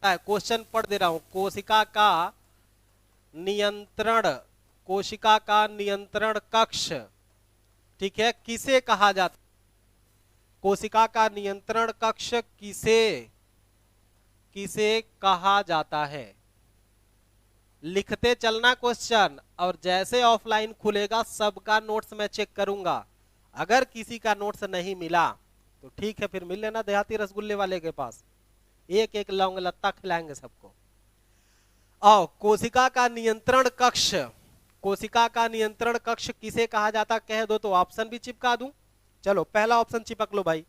क्वेश्चन पढ़ दे रहा हूं। कोशिका का नियंत्रण, कोशिका का नियंत्रण कक्ष, ठीक है, किसे कहा जाता है? कोशिका का नियंत्रण कक्ष किसे किसे कहा जाता है? लिखते चलना क्वेश्चन, और जैसे ऑफलाइन खुलेगा सबका नोट्स मैं चेक करूंगा। अगर किसी का नोट्स नहीं मिला तो ठीक है, फिर मिल लेना देहाती रसगुल्ले वाले के पास, एक एक लौंग लत्ता खिलाएंगे सबको। आओ, कोशिका का नियंत्रण कक्ष, कोशिका का नियंत्रण कक्ष किसे कहा जाता कह दो तो ऑप्शन भी चिपका दूं। चलो पहला ऑप्शन चिपक लो भाई,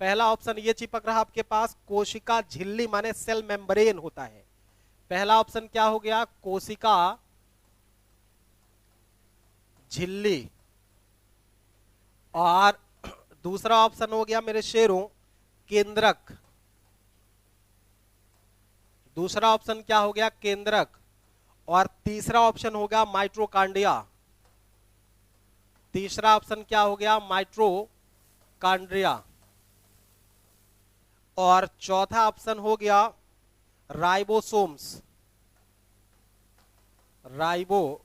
पहला ऑप्शन ये चिपक रहा आपके पास, कोशिका झिल्ली माने सेल मेम्ब्रेन होता है। पहला ऑप्शन क्या हो गया? कोशिका झिल्ली। और दूसरा ऑप्शन हो गया मेरे शेरों केंद्रक। दूसरा ऑप्शन क्या हो गया? केंद्रक। और तीसरा ऑप्शन हो गया माइट्रोकांड्रिया। तीसरा ऑप्शन क्या हो गया? माइट्रोकांड्रिया। और चौथा ऑप्शन हो गया राइबोसोम्स। राइबोसोम्स।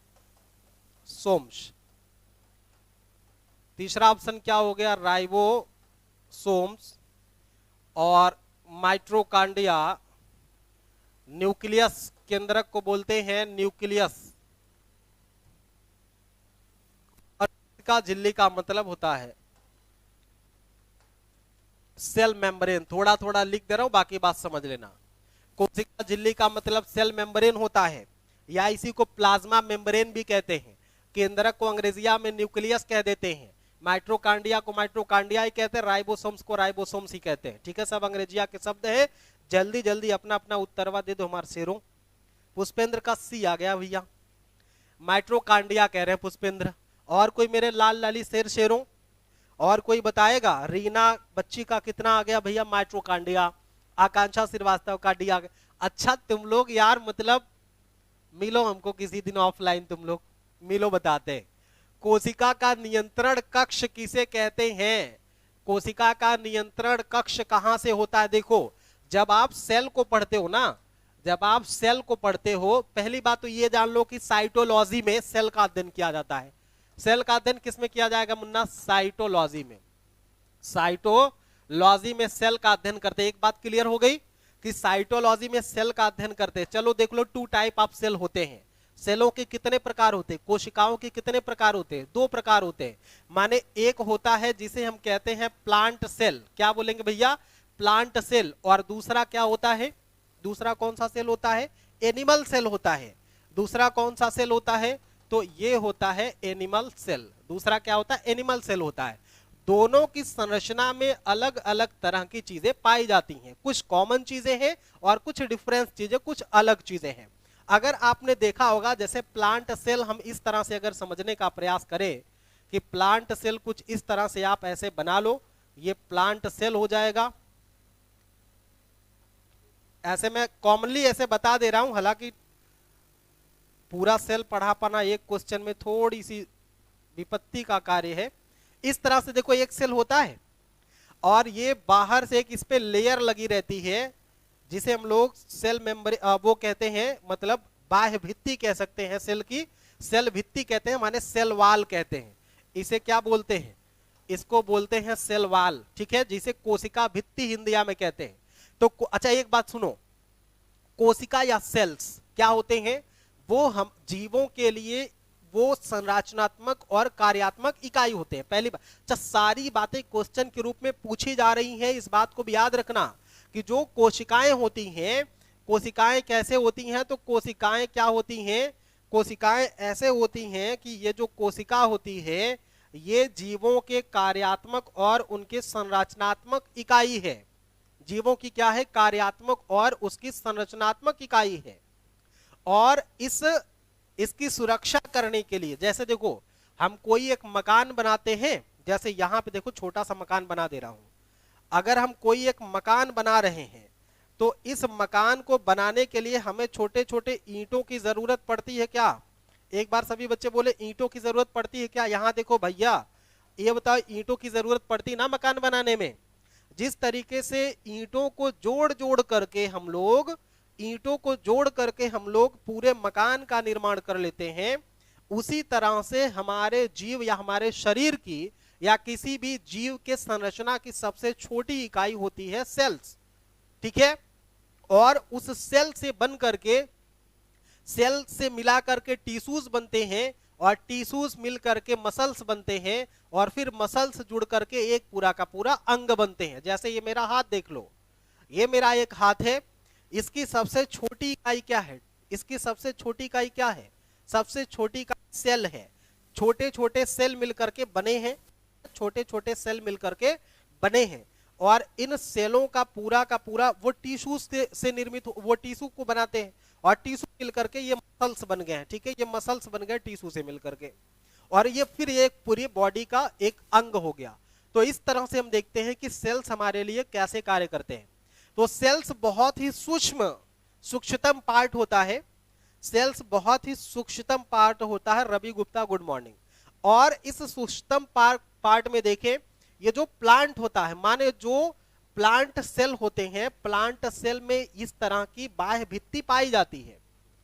तीसरा ऑप्शन क्या हो गया? राइबोसोम्स। और माइट्रोकांड्रिया, न्यूक्लियस, केंद्रक को बोलते हैं न्यूक्लियस। और का झिल्ली का मतलब होता है सेल मेम्ब्रेन। थोड़ा थोड़ा लिख दे रहा हूं, बाकी बात समझ लेना। कोशिका झिल्ली का मतलब सेल मेम्ब्रेन होता है, या इसी को प्लाज्मा मेम्ब्रेन भी कहते हैं। केंद्रक को अंग्रेजिया में न्यूक्लियस कह देते हैं, माइट्रोकांड्रिया को माइट्रोकांड्रिया ही कहते हैं, राइबोसोम्स को राइबोसोम्स ही कहते हैं। ठीक है, सब अंग्रेजिया के शब्द है। जल्दी जल्दी अपना अपना उत्तरवा दे दो हमारे शेरों। पुष्पेंद्र का सी आ गया भैया, माइट्रोकांड्रिया कह रहे हैं पुष्पेंद्र। और कोई मेरे लाल लाली शेर शेरों, और कोई बताएगा? रीना बच्ची का कितना आ गया भैया? माइट्रोकांड्रिया। आकांक्षा श्रीवास्तव का डी आ गया। अच्छा तुम लोग यार, मतलब मिलो हमको किसी दिन ऑफलाइन, तुम लोग मिलो, बताते हैं कोशिका का नियंत्रण कक्ष किसे कहते हैं? कोशिका का नियंत्रण कक्ष कहां से होता है? देखो, जब आप सेल को पढ़ते हो ना, जब आप सेल को पढ़ते हो, पहली बात तो ये जान लो कि साइटोलॉजी में सेल का अध्ययन किया जाता है। सेल का अध्ययन किसमें किया जाएगा मुन्ना? साइटोलॉजी में। साइटोलॉजी में सेल का अध्ययन करते। एक बात क्लियर हो गई कि साइटोलॉजी में सेल का अध्ययन करते। चलो देख लो, 2 टाइप ऑफ सेल होते हैं। सेलों के कितने प्रकार होते हैं? कोशिकाओं के कितने प्रकार होते हैं? 2 प्रकार होते हैं। माने एक होता है जिसे हम कहते हैं प्लांट सेल। क्या बोलेंगे भैया? Plant cell. और दूसरा क्या होता है? दूसरा कौन सा सेल होता है? एनिमल सेल होता है। दूसरा कौन सा सेल होता है? तो ये होता है एनिमल सेल। दूसरा क्या होता है? एनिमल सेल होता है। दोनों की संरचना में अलग अलग तरह की चीजें पाई जाती हैं। कुछ कॉमन चीजें हैं और कुछ डिफरेंस चीजें, कुछ अलग चीजें हैं। अगर आपने देखा होगा, जैसे प्लांट सेल हम इस तरह से अगर समझने का प्रयास करें कि प्लांट सेल कुछ इस तरह से आप ऐसे बना लो, ये प्लांट सेल हो जाएगा। ऐसे मैं कॉमनली ऐसे बता दे रहा हूं, हालांकि पूरा सेल पढ़ा पाना एक क्वेश्चन में थोड़ी सी विपत्ति का कार्य है। इस तरह से देखो, एक सेल होता है और ये बाहर से एक इस पे लेयर लगी रहती है, जिसे हम लोग सेल मेम्ब्रेन वो कहते हैं, मतलब बाह्य भित्ति कह सकते हैं सेल की। सेल भित्ति कहते हैं, माने सेल वाल कहते हैं। इसे क्या बोलते हैं? इसको बोलते हैं सेल वाल। ठीक है, जिसे कोशिका भित्ति हिंदिया में कहते हैं। तो अच्छा एक बात सुनो, कोशिका या सेल्स क्या होते हैं? वो हम जीवों के लिए वो संरचनात्मक और कार्यात्मक इकाई होते हैं। पहली बात, अच्छा सारी बातें क्वेश्चन के रूप में पूछी जा रही हैं, इस बात को भी याद रखना कि जो कोशिकाएं होती हैं, कोशिकाएं कैसे होती हैं? तो कोशिकाएं क्या होती हैं? कोशिकाएं ऐसे होती हैं कि ये जो कोशिका होती है, ये जीवों के कार्यात्मक और उनके संरचनात्मक इकाई है। जीवों की क्या है? कार्यात्मक और उसकी संरचनात्मक इकाई है। और इसकी सुरक्षा करने के लिए, जैसे देखो हम कोई एक मकान बनाते हैं, जैसे यहां पे देखो छोटा सा मकान बना दे रहा हूं। अगर हम कोई एक मकान बना रहे हैं तो इस मकान को बनाने के लिए हमें छोटे छोटे ईंटों की जरूरत पड़ती है क्या? एक बार सभी बच्चे बोले, ईंटों की जरूरत पड़ती है क्या? यहां देखो भैया, ये बताओ, ईंटों की जरूरत पड़ती ना मकान बनाने में? जिस तरीके से ईंटों को जोड़ जोड़ करके हम लोग पूरे मकान का निर्माण कर लेते हैं, उसी तरह से हमारे जीव या हमारे शरीर की या किसी भी जीव के संरचना की सबसे छोटी इकाई होती है सेल्स। ठीक है, और उस सेल से बन करके, सेल से मिला करके टिश्यूज बनते हैं, और टिश्यूज मिल करके मसल्स बनते हैं, और फिर मसल्स जुड़ करके एक पूरा का पूरा अंग बनते हैं। जैसे ये मेरा हाथ देख लो, ये मेरा एक हाथ है, इसकी सबसे छोटी इकाई क्या है? इसकी सबसे छोटी इकाई क्या है? सबसे छोटी इकाई सेल है। छोटे छोटे सेल मिलकर के बने हैं, छोटे छोटे सेल मिलकर के बने हैं, और इन सेलों का पूरा वो टिश्यू से निर्मित, वो टिश्यू को बनाते हैं, और टिश्यू मिलकर के ये मसल्स बन गए हैं। ठीक है, ये मसल्स बन गए टिश्यू से मिलकर के, और ये फिर एक पूरी बॉडी का एक अंग हो गया। तो इस तरह से हम देखते हैं कि सेल्स हमारे लिए कैसे कार्य करते हैं। तो सेल्स बहुत ही सूक्ष्मतम पार्ट होता है, सेल्स बहुत ही सूक्ष्मतम पार्ट होता है। Ravi Gupta good morning. और इस सूक्ष्मतम पार्ट में देखें, ये जो प्लांट होता है, माने जो प्लांट सेल होते हैं, प्लांट सेल में इस तरह की बाह्य भित्ति पाई जाती है।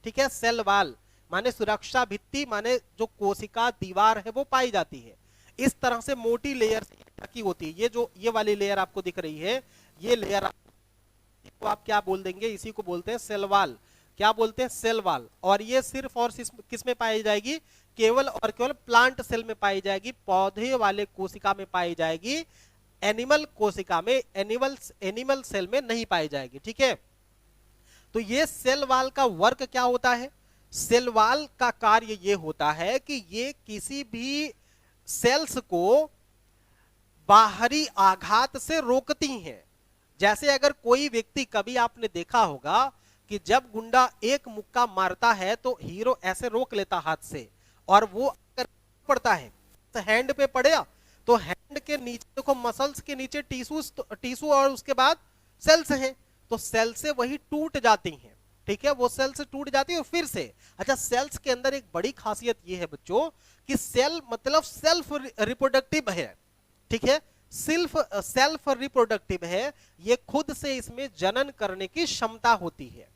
ठीक है, सेल वाल माने सुरक्षा भित्ति, माने जो कोशिका दीवार है वो पाई जाती है। इस तरह से मोटी लेयर से ढकी होती है। ये जो ये वाली लेयर आपको दिख रही है, ये लेयर आप क्या बोल देंगे? इसी को बोलते हैं सेल वाल। क्या बोलते हैं? Cell wall. और ये सिर्फ और किस में पाई जाएगी? केवल और केवल प्लांट सेल में पाई जाएगी, पौधे वाले कोशिका में पाई जाएगी, एनिमल कोशिका में, एनिमल सेल में नहीं पाई जाएगी। ठीक है, तो ये सेल वाल का वर्क क्या होता है? सेल वाल का कार्य ये होता है कि ये किसी भी सेल्स को बाहरी आघात से रोकती हैं। जैसे अगर कोई व्यक्ति, कभी आपने देखा होगा कि जब गुंडा एक मुक्का मारता है तो हीरो ऐसे रोक लेता हाथ से, और वो अगर पड़ता है तो हैंड पे पड़ेगा, तो हैंड के नीचे देखो, मसल्स के नीचे टिश्यू और उसके बाद सेल्स हैं, तो सेल से वही टूट जाती हैं। ठीक है, वो सेल से टूट जाती है और फिर से। अच्छा, सेल्स के अंदर एक बड़ी खासियत ये है बच्चों कि सेल मतलब सेल्फ रिप्रोडक्टिव है। ठीक है, सेल्फ रिप्रोडक्टिव है, ये खुद से इसमें जनन करने की क्षमता होती है,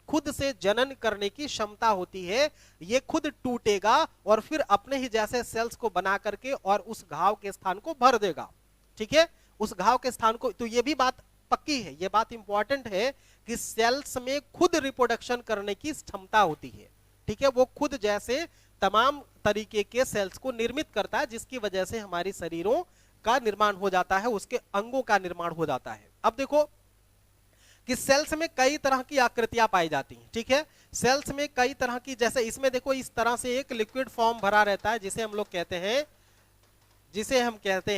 खुद से जनन करने की क्षमता होती है। ये खुद टूटेगा और फिर अपने ही जैसे सेल्स को बना करके और उस घाव के स्थान को भर देगा। ठीक है, उस घाव के स्थान को, तो ये भी बात पक्की है, ये बात इंपॉर्टेंट है कि सेल्स में खुद रिप्रोडक्शन करने की क्षमता होती है। ठीक है, वो खुद जैसे तमाम तरीके के सेल्स को निर्मित करता है, जिसकी वजह से हमारी शरीरों का निर्माण हो जाता है, उसके अंगों का निर्माण हो जाता है। अब देखो कि सेल्स में कई तरह की आकृतियां पाई जाती हैं। ठीक है, सेल्स में कई तरह की, जैसे इसमें देखो इस तरह से एक लिक्विड फॉर्म भरा रहता है, जिसे हम लोग कहते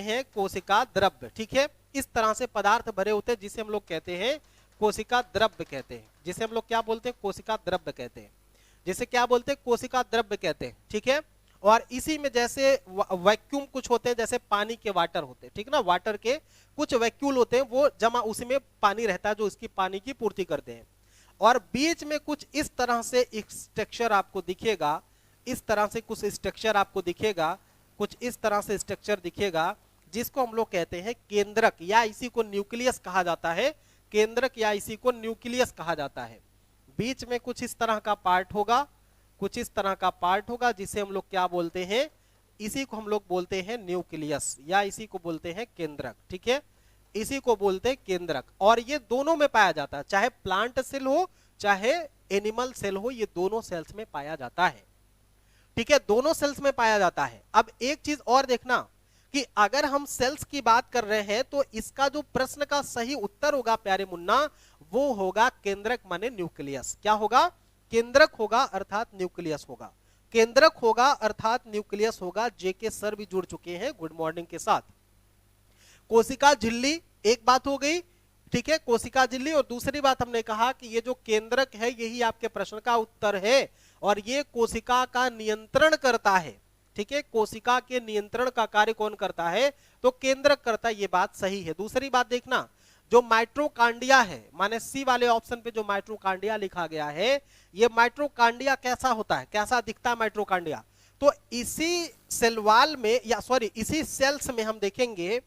हैं कोशिका द्रव्य। ठीक है, इस तरह से पदार्थ भरे होते हैं जिसे हम लोग कहते हैं कोशिका द्रव्य कहते हैं, जिसे हम लोग क्या बोलते हैं? कोशिका द्रव्य कहते हैं, जिसे क्या बोलते हैं? कोशिका द्रव्य कहते हैं। ठीक है, और इसी में जैसे वैक्यूम कुछ होते हैं, जैसे पानी के वाटर होते हैं, ठीक ना, वाटर के कुछ वैक्यूल होते हैं, वो जमा, उसी में पानी रहता है जो इसकी पानी की पूर्ति करते हैं। और बीच में कुछ इस तरह से स्ट्रक्चर आपको दिखेगा, इस तरह से कुछ स्ट्रक्चर आपको दिखेगा, कुछ इस तरह से स्ट्रक्चर दिखेगा, जिसको हम लोग कहते हैं केंद्रक, या इसी को न्यूक्लियस कहा जाता है। केंद्रक या इसी को न्यूक्लियस कहा जाता है। बीच में कुछ इस तरह का पार्ट होगा, कुछ इस तरह का पार्ट होगा, जिसे हम लोग क्या बोलते हैं? इसी को हम लोग बोलते हैं न्यूक्लियस, या इसी को बोलते हैं केंद्रक। ठीक है, इसी को बोलते हैं केंद्रक। और ये दोनों में पाया जाता है, चाहे प्लांट सेल हो चाहे एनिमल सेल हो, ये दोनों सेल्स में पाया जाता है। ठीक है, दोनों सेल्स में पाया जाता है। अब एक चीज और देखना कि अगर हम सेल्स की बात कर रहे हैं तो इसका जो प्रश्न का सही उत्तर होगा प्यारे मुन्ना, वो होगा केंद्रक माने न्यूक्लियस। क्या होगा? केंद्रक होगा अर्थात न्यूक्लियस होगा, केंद्रक होगा अर्थात न्यूक्लियस होगा। जेके सर भी जुड़ चुके हैं गुड मॉर्निंग के साथ। कोशिका झिल्ली एक बात हो गई, ठीक है, कोशिका झिल्ली। और दूसरी बात हमने कहा कि ये जो केंद्रक है यही आपके प्रश्न का उत्तर है, और ये कोशिका का नियंत्रण करता है। ठीक है, कोशिका के नियंत्रण का कार्य कौन करता है? तो केंद्रक करता है, ये बात सही है। दूसरी बात देखना, जो माइट्रोकांडिया है, माने सी वाले ऑप्शन पे जो माइट्रोकांडिया लिखा गया है, ये माइट्रोकांडिया कैसा होता है, कैसा दिखता है माइट्रोकांडिया? तो इसी सेलवाल में, या सॉरी इसी सेल्स में हम देखेंगे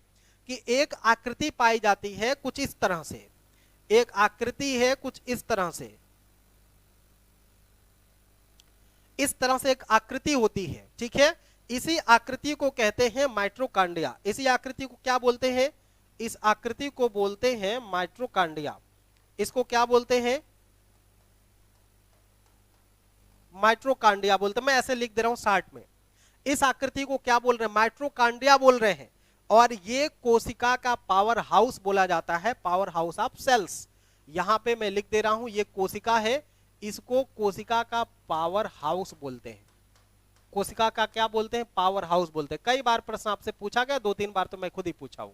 कि एक आकृति पाई जाती है कुछ इस तरह से, एक आकृति है कुछ इस तरह से, इस तरह से एक आकृति होती है। ठीक है, इसी आकृति को कहते हैं माइट्रोकांडिया। इसी आकृति को क्या बोलते हैं? इस आकृति को बोलते हैं माइट्रोकांडिया। इसको क्या बोलते हैं? माइट्रोकांडिया बोलते हैं। मैं ऐसे लिख दे रहा हूं शार्ट में। इस आकृति को क्या बोल रहे हैं? माइट्रोकांडिया बोल रहे हैं। और ये कोशिका का पावर हाउस बोला जाता है, पावर हाउस ऑफ सेल्स। यहां पे मैं लिख दे रहा हूं, ये कोशिका है, इसको कोशिका का पावर हाउस बोलते हैं। कोशिका का क्या बोलते हैं? पावर हाउस बोलते हैं। कई बार प्रश्न आपसे पूछा गया, 2-3 बार तो मैं खुद ही पूछा हूं।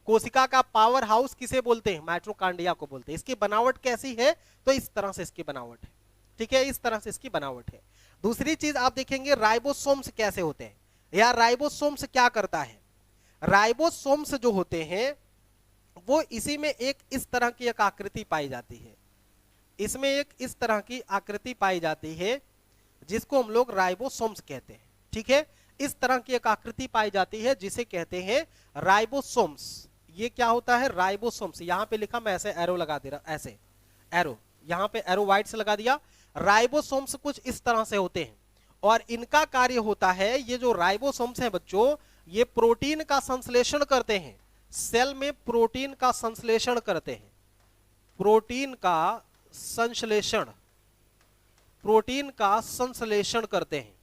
कोशिका का पावर हाउस किसे बोलते हैं? माइट्रोकांडिया को बोलते हैं। इसकी बनावट कैसी है? तो इस तरह से इसकी बनावट है, ठीक है, इस तरह से इसकी बनावट है। दूसरी चीज आप देखेंगे राइबोसोम्स कैसे होते हैं, या राइबोसोम्स क्या करता है। राइबोसोम्स जो होते हैं वो इसी में एक इस तरह की एक आकृति पाई जाती है, इसमें एक इस तरह की आकृति पाई जाती है जिसको हम लोग राइबोसोम्स कहते हैं, ठीक है। इस तरह की एक आकृति पाई जाती है जिसे कहते हैं राइबोसोम्स। ये क्या होता है? राइबोसोम्स। यहां पे लिखा, मैं ऐसे एरो लगा दे रहा, ऐसे एरो, यहां पे एरो व्हाइट से लगा दिया। राइबोसोम्स कुछ इस तरह से होते हैं और इनका कार्य होता है, ये जो राइबोसोम्स हैं बच्चों, ये प्रोटीन का संश्लेषण करते हैं। सेल में प्रोटीन का संश्लेषण करते हैं, प्रोटीन का संश्लेषण, प्रोटीन का संश्लेषण करते हैं,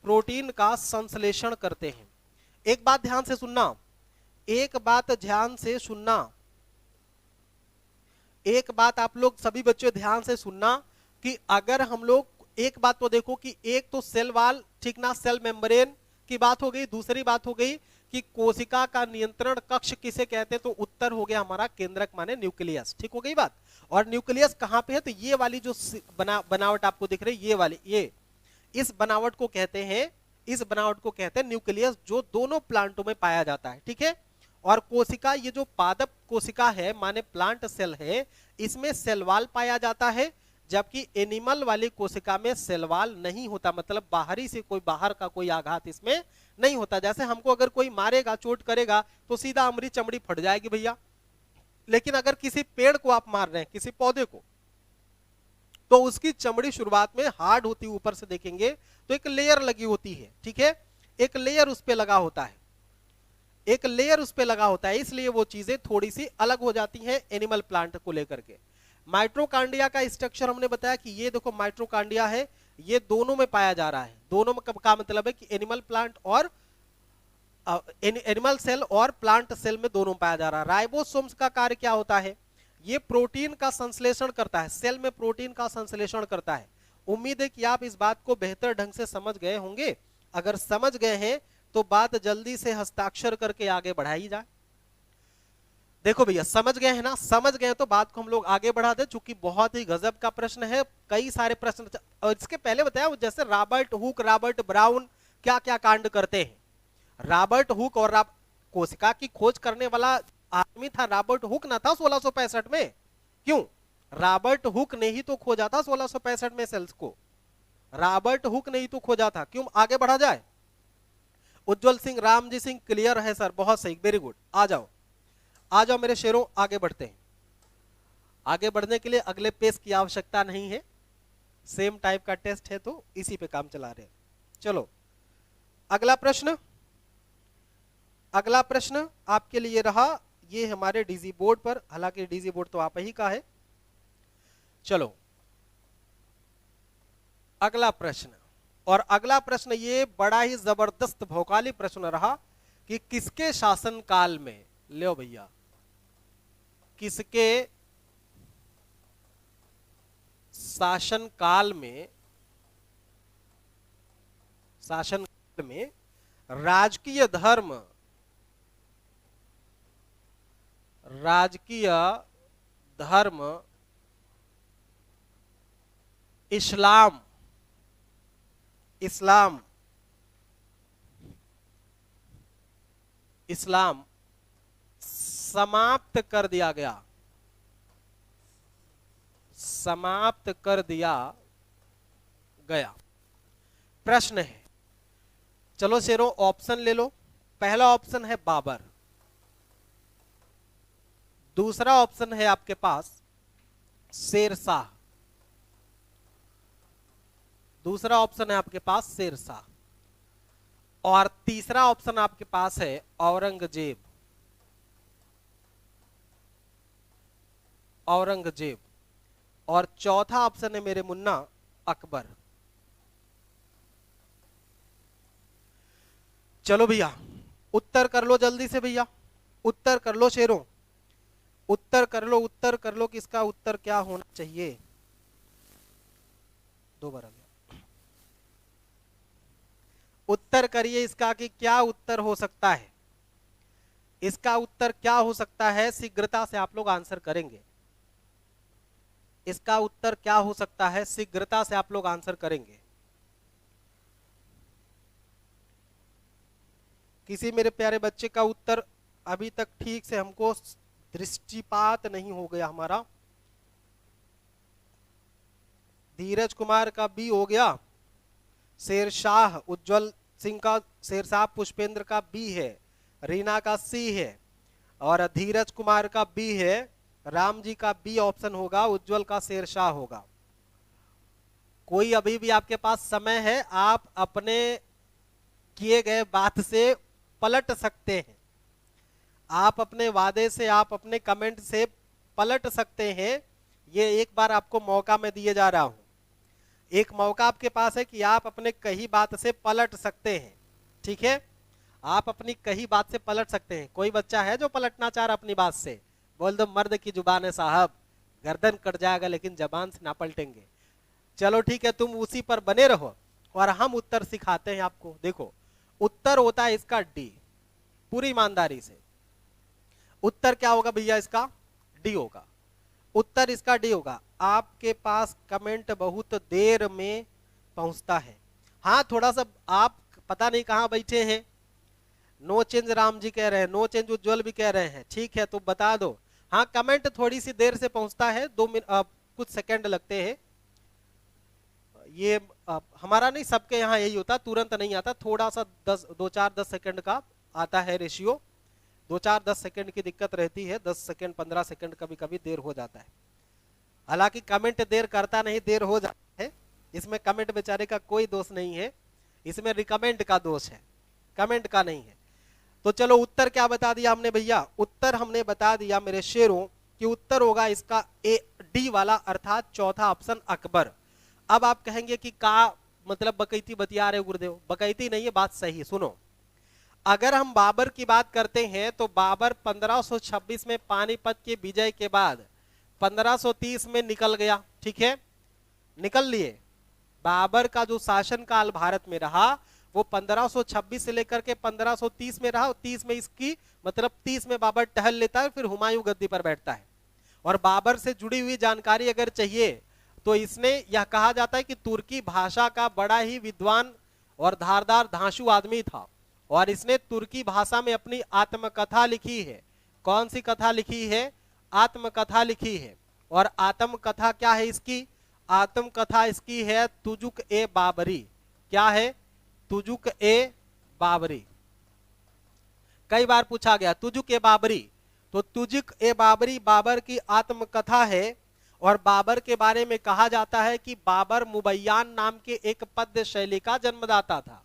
प्रोटीन का संश्लेषण करते हैं। एक बात ध्यान से सुनना, एक बात ध्यान से सुनना, एक बात आप लोग सभी बच्चों ध्यान से सुनना कि अगर हम लोग, एक बात तो देखो कि एक तो सेल वाल, ठीक ना, सेल मेम्ब्रेन की बात हो गई। दूसरी बात हो गई कि कोशिका का नियंत्रण कक्ष किसे कहते हैं, तो उत्तर हो गया हमारा केंद्रक माने न्यूक्लियस, ठीक हो गई बात। और न्यूक्लियस कहां पे है? तो ये वाली जो बनावट आपको दिख रही है, ये वाली, ये इस बनावट को कहते हैं, इस बनावट को कहते हैं न्यूक्लियस, जो दोनों प्लांटों में पाया जाता है, ठीक है। और कोशिका, ये जो पादप कोशिका है माने प्लांट सेल है, इसमें सेल वाल पाया जाता है, जबकि एनिमल वाली कोशिका में सेल वाल नहीं होता, मतलब बाहरी से कोई, बाहर का कोई आघात इसमें नहीं होता। जैसे हमको अगर कोई मारेगा, चोट करेगा तो सीधा हमारी चमड़ी फट जाएगी भैया, लेकिन अगर किसी पेड़ को आप मार रहे हैं, किसी पौधे को, तो उसकी चमड़ी शुरुआत में हार्ड होती है, ऊपर से देखेंगे तो एक लेयर लगी होती है, ठीक है, एक लेयर उस पे लगा होता है, एक लेयर उस पे लगा होता है, इसलिए वो चीजें थोड़ी सी अलग हो जाती हैं एनिमल प्लांट को लेकर के। माइट्रोकांडिया का स्ट्रक्चर हमने बताया कि ये देखो माइट्रोकांडिया है, ये दोनों में पाया जा रहा है। दोनों में का मतलब है कि एनिमल प्लांट और एनिमल सेल और प्लांट सेल में दोनों पाया जा रहा है। राइबोसोम्स का कार्य क्या होता है? ये प्रोटीन का संश्लेषण करता है, सेल में प्रोटीन का संश्लेषण करता है। उम्मीद है कि आप इस बात को बेहतर ढंग से समझ गए होंगे। अगर समझ गए हैं तो बात जल्दी से हस्ताक्षर करके आगे बढ़ाई जाए। देखो भैया, समझ गए हैं ना? समझ गए तो बात को हम लोग आगे बढ़ा दे, चूंकि बहुत ही गजब का प्रश्न है, कई सारे प्रश्न। और इसके पहले बताया, जैसे रॉबर्ट हुक, रॉबर्ट ब्राउन क्या क्या कांड करते हैं। रॉबर्ट हुक और कोशिका की खोज करने वाला आदमी था रॉबर्ट हुक ना था 1665 में। क्यों? रॉबर्ट हुक ने ही तो खोजा था 1665 में सेल्स को, रॉबर्ट हुक ने ही तो खोजा था। क्यों? आगे बढ़ा जाए। उज्जवल सिंह, रामजी सिंह, क्लियर है सर, बहुत सही, वेरी गुड। आ जाओ, आ जाओ मेरे शेरों, आगे बढ़ते हैं। आगे बढ़ने के लिए अगले पेज की आवश्यकता नहीं है, सेम टाइप का टेस्ट है तो इसी पे काम चला रहे हैं। चलो अगला प्रश्न, अगला प्रश्न आपके लिए रहा, ये हमारे डीजी बोर्ड पर, हालांकि डीजी बोर्ड तो आप ही का है। चलो अगला प्रश्न, और अगला प्रश्न ये बड़ा ही जबरदस्त भौकाली प्रश्न रहा कि किसके शासन काल में, लो भैया, किसके शासन काल में, शासन काल में राजकीय धर्म, राजकीय धर्म इस्लाम, इस्लाम, इस्लाम समाप्त कर दिया गया, समाप्त कर दिया गया। प्रश्न है, चलो शेरों ऑप्शन ले लो। पहला ऑप्शन है बाबर, दूसरा ऑप्शन है आपके पास शेरशाह, दूसरा ऑप्शन है आपके पास शेरशाह, और तीसरा ऑप्शन आपके पास है औरंगजेब। औरंगजेब, और चौथा ऑप्शन है मेरे मुन्ना अकबर। चलो भैया उत्तर कर लो जल्दी से भैया, उत्तर कर लो शेरों, उत्तर कर लो, उत्तर कर लो कि इसका उत्तर क्या होना चाहिए। 2 बार आ गया। उत्तर करिए इसका कि क्या उत्तर हो सकता है, इसका उत्तर क्या हो सकता है, शीघ्रता से आप लोग आंसर करेंगे। इसका उत्तर क्या हो सकता है, शीघ्रता से आप लोग आंसर करेंगे। किसी मेरे प्यारे बच्चे का उत्तर अभी तक ठीक से हमको दृष्टिपात नहीं हो गया हमारा। धीरज कुमार का बी हो गया, शेरशाह उज्जवल सिंह का, शेरशाह पुष्पेंद्र का बी है, रीना का सी है, और धीरज कुमार का बी है, राम जी का बी ऑप्शन होगा, उज्जवल का शेरशाह होगा। कोई अभी भी आपके पास समय है, आप अपने किए गए बात से पलट सकते हैं, आप अपने वादे से, आप अपने कमेंट से पलट सकते हैं। ये एक बार आपको मौका मैं दिए जा रहा हूं, एक मौका आपके पास है कि आप अपने कही बात से पलट सकते हैं। ठीक है, आप अपनी कही बात से पलट सकते हैं। कोई बच्चा है जो पलटना चाह रहा अपनी बात से? बोल दो मर्द की जुबान है साहब, गर्दन कट जाएगा लेकिन जबान से ना पलटेंगे। चलो ठीक है, तुम उसी पर बने रहो और हम उत्तर सिखाते हैं आपको। देखो उत्तर होता है इसका डी, पूरी ईमानदारी से उत्तर क्या होगा भैया, इसका डी होगा, उत्तर इसका डी होगा। आपके पास कमेंट बहुत देर में पहुंचता है। हाँ थोड़ा सा आप पता नहीं कहां बैठे हैं। नो चेंज राम जी कह रहे हैं, नो चेंज उज्जवल भी कह रहे हैं। ठीक है तो बता दो, हाँ कमेंट थोड़ी सी देर से पहुंचता है, 2 मिनट कुछ सेकंड लगते हैं। ये हमारा नहीं, सबके यहाँ यही होता, तुरंत नहीं आता, थोड़ा सा 2-4-10 सेकंड का आता है रेशियो, 2-4-10 सेकंड की दिक्कत रहती है, 10 सेकंड 15 सेकंड कभी कभी देर हो जाता है। हालांकि कमेंट देर करता नहीं, देर हो जाता है, इसमें कमेंट बेचारे का कोई दोष नहीं है, इसमें रिकमेंड का दोष है, कमेंट का नहीं है। तो चलो उत्तर क्या बता दिया हमने भैया, उत्तर हमने बता दिया मेरे शेरों कि उत्तर होगा इसका ए डी वाला, अर्थात चौथा ऑप्शन अकबर। अब आप कहेंगे कि का मतलब बकैती बतिया रहे गुरुदेव, बकैती नहीं है, बात सही सुनो। अगर हम बाबर की बात करते हैं तो बाबर 1526 में पानीपत के विजय के बाद 1530 में निकल गया। ठीक है, निकल लिए। बाबर का जो शासनकाल भारत में रहा वो 1526 से लेकर के 1530 में रहा, 30 में इसकी मतलब 30 में बाबर टहल लेता है, फिर हुमायूं गद्दी पर बैठता है। और बाबर से जुड़ी हुई जानकारी अगर चाहिए तो इसने यह कहा जाता है कि तुर्की भाषा का बड़ा ही विद्वान और धारदार धांसू आदमी था, और इसने तुर्की भाषा में अपनी आत्मकथा लिखी है। कौन सी कथा लिखी है? आत्मकथा लिखी है। और आत्मकथा क्या है इसकी? आत्मकथा इसकी है तुजुक ए बाबरी। क्या है? तुजुक ए बाबरी। कई बार पूछा गया तुजुक ए बाबरी, तो तुजुक ए बाबरी बाबर की आत्मकथा है। और बाबर के बारे में कहा जाता है कि बाबर मुबैयान नाम के एक पद्य शैली का जन्मदाता था।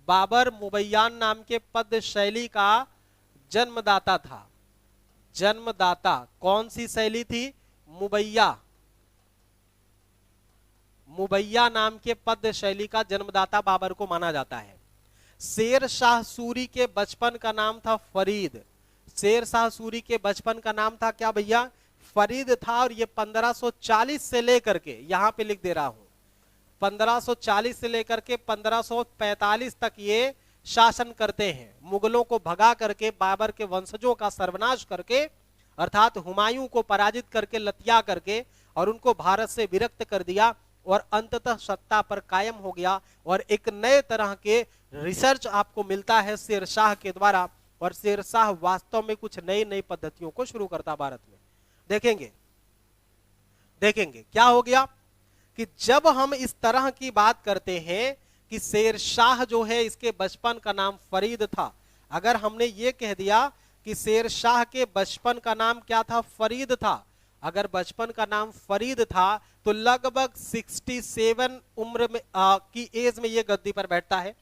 बाबर मुबैयान नाम के पद्य शैली का जन्मदाता था। जन्मदाता कौन सी शैली थी? मुबैया। मुबैया नाम के पद्य शैली का जन्मदाता बाबर को माना जाता है। शेर शाह सूरी के बचपन का नाम था फरीद। शेर शाह सूरी के बचपन का नाम था क्या भैया? फरीद था। और ये 1540 से लेकर के, यहां पे लिख दे रहा हूं, 1540 से लेकर के 1545 तक ये शासन करते हैं। मुगलों को भगा करके, बाबर के वंशजों का सर्वनाश करके, अर्थात हुमायूं को पराजित करके, लतिया करके, और उनको भारत से विरक्त कर दिया, और अंततः सत्ता पर कायम हो गया। और एक नए तरह के रिसर्च आपको मिलता है शेरशाह के द्वारा, और शेरशाह वास्तव में कुछ नई नई पद्धतियों को शुरू करता भारत में। देखेंगे क्या हो गया कि जब हम इस तरह की बात करते हैं कि शेरशाह जो है इसके बचपन का नाम फरीद था, अगर हमने ये कह दिया कि शेरशाह के बचपन का नाम क्या था? फरीद था। अगर बचपन का नाम फरीद था तो लगभग 67 उम्र में की एज में ये गद्दी पर बैठता है।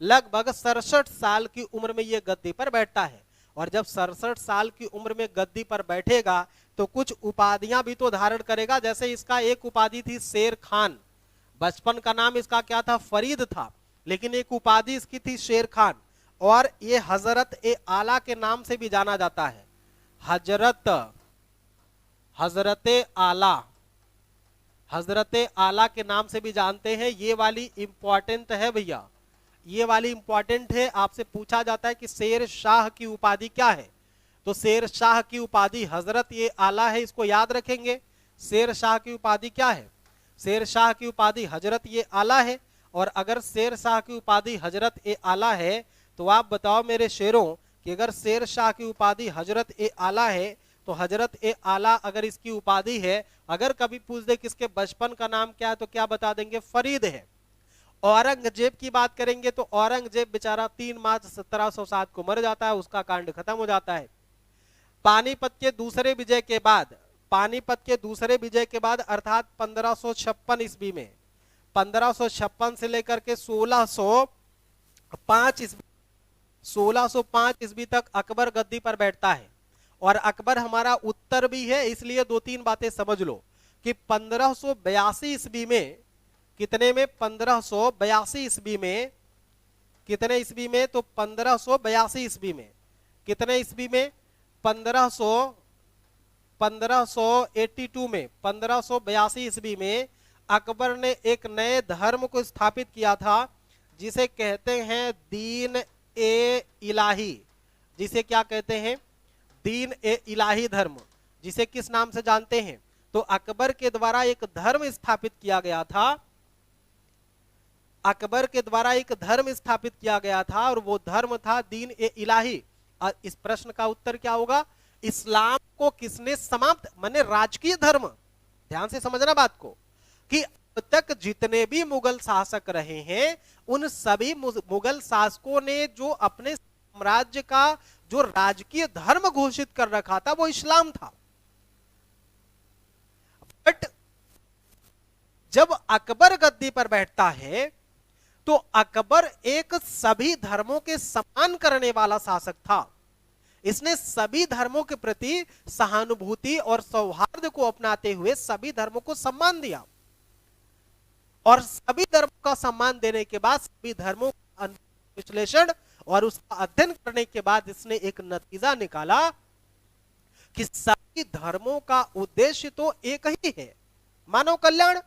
लगभग 67 साल की उम्र में ये गद्दी पर बैठता है। और जब 67 साल की उम्र में गद्दी पर बैठेगा तो कुछ उपाधियां भी तो धारण करेगा। जैसे इसका एक उपाधि थी शेर खान, बचपन का नाम इसका क्या था, फरीद था, लेकिन एक उपाधि इसकी थी शेर खान। और ये हजरत ए आला के नाम से भी जाना जाता है, हजरत आला, हजरत आला के नाम से भी जानते हैं। ये वाली इंपॉर्टेंट है भैया, ये वाली इंपॉर्टेंट है। आपसे पूछा जाता है कि शेर शाह की उपाधि क्या है, तो शेर शाह की उपाधि हजरत ये आला है, इसको याद रखेंगे। शेर शाह की उपाधि क्या है, शेर शाह की उपाधि हजरत ये आला है। और अगर शेर शाह की उपाधि हजरत ए आला है तो आप बताओ मेरे शेरों कि अगर शेर शाह की उपाधि हजरत ए आला है तो हजरत ए आला अगर इसकी उपाधि है, अगर कभी पूछ दे किसके बचपन का नाम क्या है तो क्या बता देंगे, फरीद है। औरंगजेब की बात करेंगे तो औरंगजेब बेचारा 3 मार्च 1707 को मर जाता है, उसका कांड खत्म हो जाता है। पानीपत के दूसरे विजय के बाद, पानीपत के दूसरे विजय के बाद अर्थात 1556 ईस्वी में, 1556 से लेकर के 1605 ईस्वी तक अकबर गद्दी पर बैठता है। और अकबर हमारा उत्तर भी है, इसलिए 2-3 बातें समझ लो कि 1582 ईस्वी में, कितने में, 1582 ईस्वी में, कितने ईस्वी में, तो 1582 ईस्वी में, कितने ईस्वी में, 1582 में, 1582 ईस्वी में अकबर ने एक नए धर्म को स्थापित किया था जिसे कहते हैं दीन ए इलाही। जिसे क्या कहते हैं, दीन ए इलाही धर्म, जिसे किस नाम से जानते हैं, तो अकबर के द्वारा एक धर्म स्थापित किया गया था, अकबर के द्वारा एक धर्म स्थापित किया गया था और वो धर्म था दीन ए इलाही। इस प्रश्न का उत्तर क्या होगा, इस्लाम को किसने समाप्त, माने राजकीय धर्म, ध्यान से समझना बात को, कि अब तक जितने भी मुगल शासक रहे हैं उन सभी मुगल शासकों ने जो अपने साम्राज्य का जो राजकीय धर्म घोषित कर रखा था वो इस्लाम था। बट जब अकबर गद्दी पर बैठता है तो अकबर एक सभी धर्मों के सम्मान करने वाला शासक था। इसने सभी धर्मों के प्रति सहानुभूति और सौहार्द को अपनाते हुए सभी धर्मों को सम्मान दिया। और सभी धर्मों का सम्मान देने के बाद, सभी धर्मों का विश्लेषण और उसका अध्ययन करने के बाद इसने एक नतीजा निकाला कि सभी धर्मों का उद्देश्य तो एक ही है, मानव कल्याण।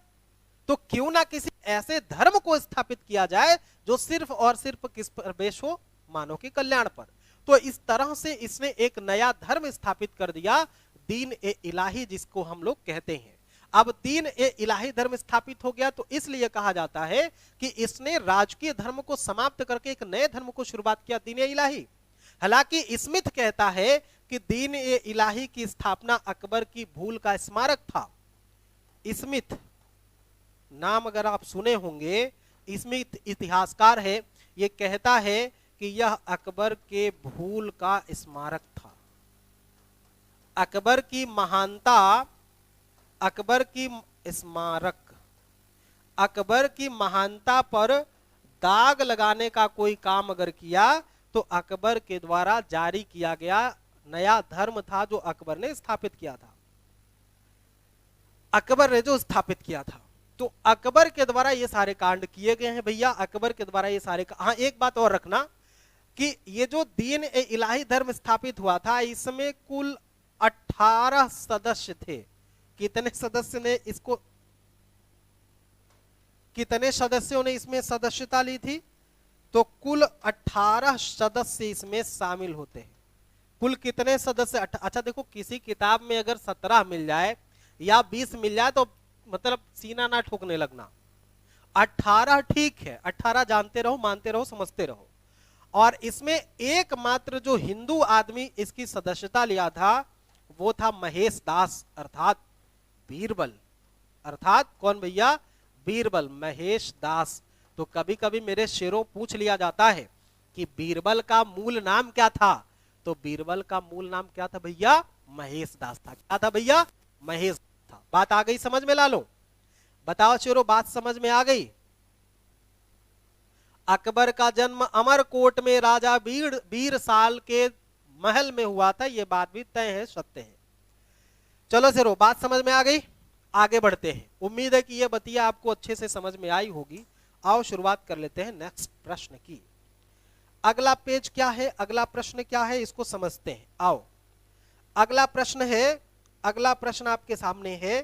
तो क्यों ना किसी ऐसे धर्म को स्थापित किया जाए जो सिर्फ और सिर्फ किस पर बेस हो, मानव के कल्याण पर। तो इस तरह से इसने एक नया धर्म स्थापित कर दिया, दीन ए इलाही, जिसको हम लोग कहते हैं। अब दीन ए इलाही धर्म स्थापित हो गया तो इसलिए कहा जाता है कि इसने राजकीय धर्म को समाप्त करके एक नए धर्म को शुरुआत किया, दीन ए इलाही। हालांकि स्मिथ कहता है कि दीन ए इलाही की स्थापना अकबर की भूल का स्मारक था। स्मिथ नाम अगर आप सुने होंगे, स्मिथ इतिहासकार है, ये कहता है कि यह अकबर के भूल का स्मारक था। अकबर की महानता, अकबर की स्मारक, अकबर की महानता पर दाग लगाने का कोई काम अगर किया तो अकबर के द्वारा जारी किया गया नया धर्म था जो अकबर ने स्थापित किया था, अकबर ने जो स्थापित किया था। तो अकबर के द्वारा ये सारे कांड किए गए हैं भैया, अकबर के द्वारा ये सारे। हाँ, एक बात और रखना कि ये जो दीन ए इलाही धर्म स्थापित हुआ था इसमें कुल 18 सदस्य थे। कितने सदस्य ने इसको, कितने सदस्यों ने इसमें सदस्यता ली थी, तो कुल 18 सदस्य इसमें शामिल होते हैं। कुल कितने सदस्य, अच्छा देखो, किसी किताब में अगर 17 मिल जाए या 20 मिल जाए तो मतलब सीना ना ठोकने लगना। 18 ठीक है, 18 जानते रहो, मानते रहो, समझते रहो। और इसमें एकमात्र जो हिंदू आदमी इसकी सदस्यता लिया था वो था महेश दास अर्थात बीरबल। अर्थात कौन भैया, बीरबल, महेश दास। तो कभी कभी मेरे शेरों पूछ लिया जाता है कि बीरबल का मूल नाम क्या था, तो बीरबल का मूल नाम क्या था भैया, महेश दास था। क्या था भैया, महेश था। बात आ गई समझ में लालो, बताओ शेरों, बात समझ में आ गई। अकबर का जन्म अमरकोट में राजा बीर साल के महल में हुआ था, ये बात भी तय है, सत्य है। चलो सिरो, बात समझ में आ गई, आगे बढ़ते हैं। उम्मीद है कि ये बतिया आपको अच्छे से समझ में आई होगी। आओ शुरुआत कर लेते हैं नेक्स्ट प्रश्न की। अगला पेज क्या है, अगला प्रश्न क्या है, इसको समझते हैं। आओ, अगला प्रश्न है, अगला प्रश्न आपके सामने है।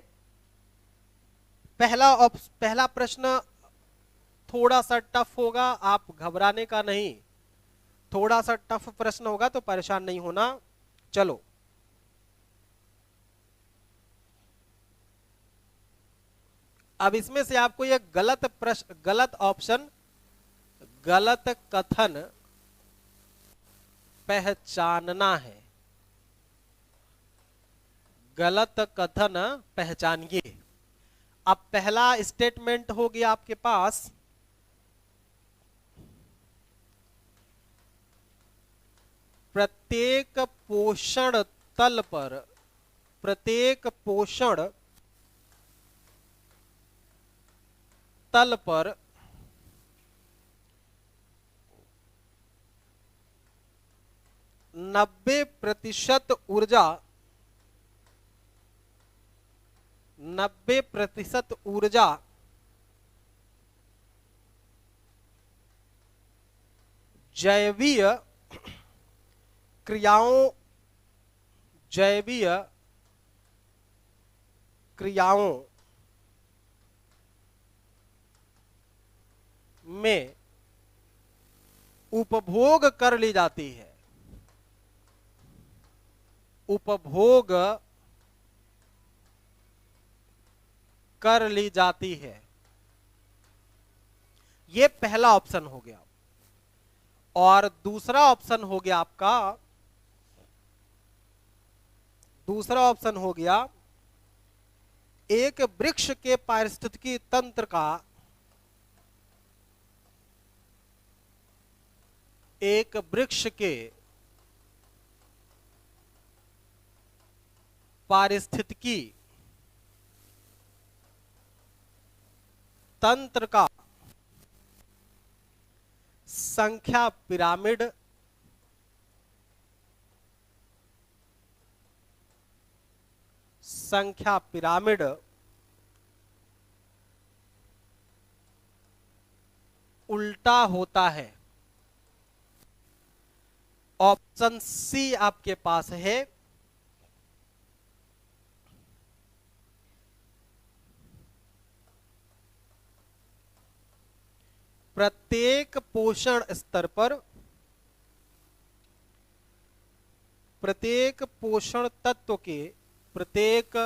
पहला प्रश्न थोड़ा सा टफ होगा, आप घबराने का नहीं, थोड़ा सा टफ प्रश्न होगा तो परेशान नहीं होना। चलो, अब इसमें से आपको ये गलत प्रश्न, गलत ऑप्शन, गलत कथन पहचानना है। गलत कथन पहचानिए। अब पहला स्टेटमेंट हो गया आपके पास, प्रत्येक पोषण तल पर, प्रत्येक पोषण तल पर 90% ऊर्जा, 90% ऊर्जा जैवीय क्रियाओं, जैवीय क्रियाओं में उपभोग कर ली जाती है। उपभोग कर ली जाती है। ये पहला ऑप्शन हो गया। और दूसरा ऑप्शन हो गया आपका, दूसरा ऑप्शन हो गया, एक वृक्ष के पारिस्थितिकी तंत्र का, एक वृक्ष के पारिस्थितिकी तंत्र का संख्या पिरामिड, संख्या पिरामिड उल्टा होता है। ऑप्शन सी आपके पास है, प्रत्येक पोषण स्तर पर, प्रत्येक पोषण तत्व के, प्रत्येक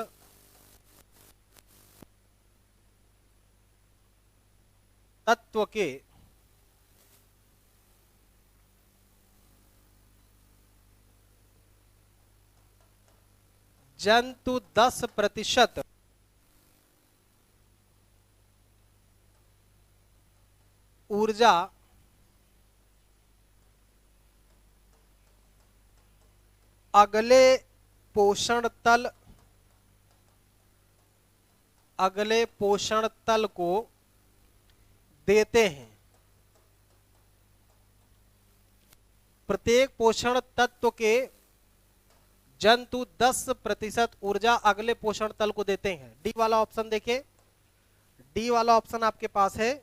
तत्व के जंतु 10% ऊर्जा अगले पोषण तल, अगले पोषण तल को देते हैं। प्रत्येक पोषण तत्व के जंतु 10% ऊर्जा अगले पोषण तल को देते हैं। डी वाला ऑप्शन देखिए, डी वाला ऑप्शन आपके पास है।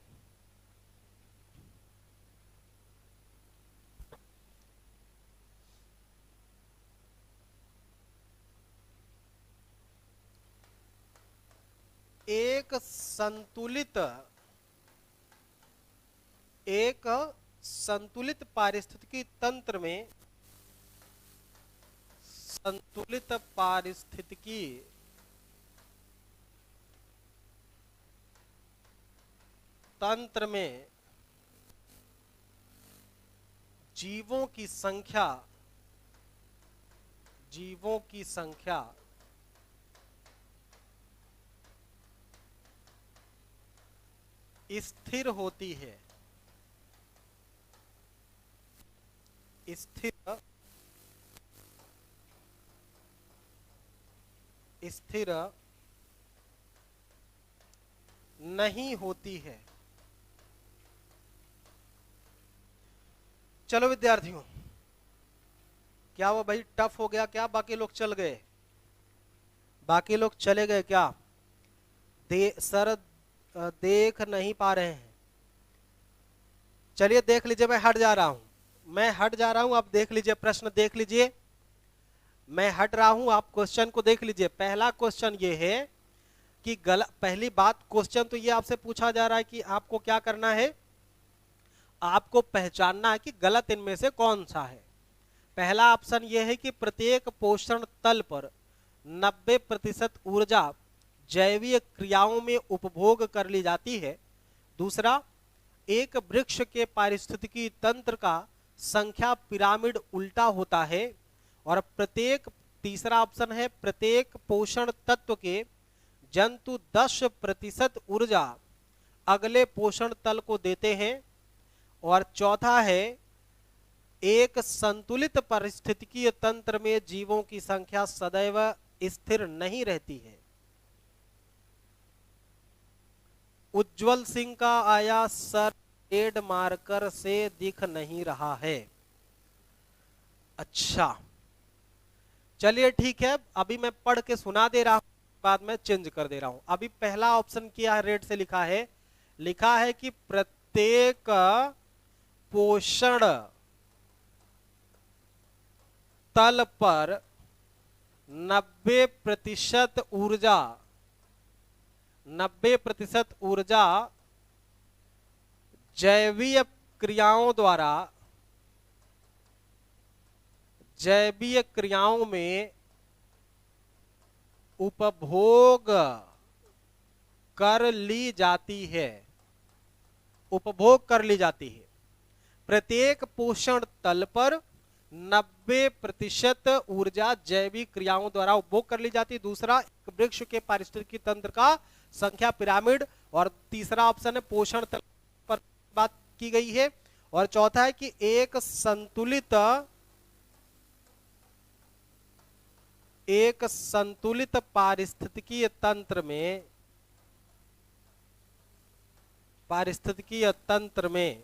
एक संतुलित, एक संतुलित पारिस्थितिकी तंत्र में, संतुलित पारिस्थितिकी तंत्र में जीवों की संख्या, जीवों की संख्या स्थिर होती है। स्थिर, स्थिर नहीं होती है। चलो विद्यार्थियों, क्या वो भाई टफ हो गया क्या? बाकी लोग चल गए, बाकी लोग चले गए क्या? सर देख नहीं पा रहे हैं। चलिए देख लीजिए, मैं हट जा रहा हूं, मैं हट जा रहा हूं, आप देख लीजिए, प्रश्न देख लीजिए, मैं हट रहा हूं, आप क्वेश्चन को देख लीजिए। पहला क्वेश्चन ये है कि पहली बात, क्वेश्चन तो ये आपसे पूछा जा रहा है कि आपको क्या करना है, आपको पहचानना है कि गलत इनमें से कौन सा है। पहला ऑप्शन यह है कि प्रत्येक पोषण तल पर 90% ऊर्जा जैविक क्रियाओं में उपभोग कर ली जाती है। दूसरा, एक वृक्ष के पारिस्थितिकी तंत्र का संख्या पिरामिड उल्टा होता है। और तीसरा ऑप्शन है, प्रत्येक पोषण तत्व के जंतु 10% ऊर्जा अगले पोषण तल को देते हैं। और चौथा है, एक संतुलित पारिस्थितिकीय तंत्र में जीवों की संख्या सदैव स्थिर नहीं रहती है। उज्जवल सिंह का आया सर, रेड मार्कर से दिख नहीं रहा है। अच्छा चलिए ठीक है, अभी मैं पढ़ के सुना दे रहा हूं, बाद में चेंज कर दे रहा हूं। अभी पहला ऑप्शन क्या है, रेड से लिखा है, लिखा है कि प्रत्येक पोषण तल पर 90% ऊर्जा 90% ऊर्जा जैविक क्रियाओं में उपभोग कर ली जाती है, उपभोग कर ली जाती है। प्रत्येक पोषण तल पर 90% ऊर्जा जैविक क्रियाओं द्वारा उपभोग कर ली जाती है। दूसरा, एक वृक्ष के पारिस्थितिकी तंत्र का संख्या पिरामिड। और तीसरा ऑप्शन है पोषण तल पर बात की गई है। और चौथा है कि एक संतुलित पारिस्थितिकीय तंत्र में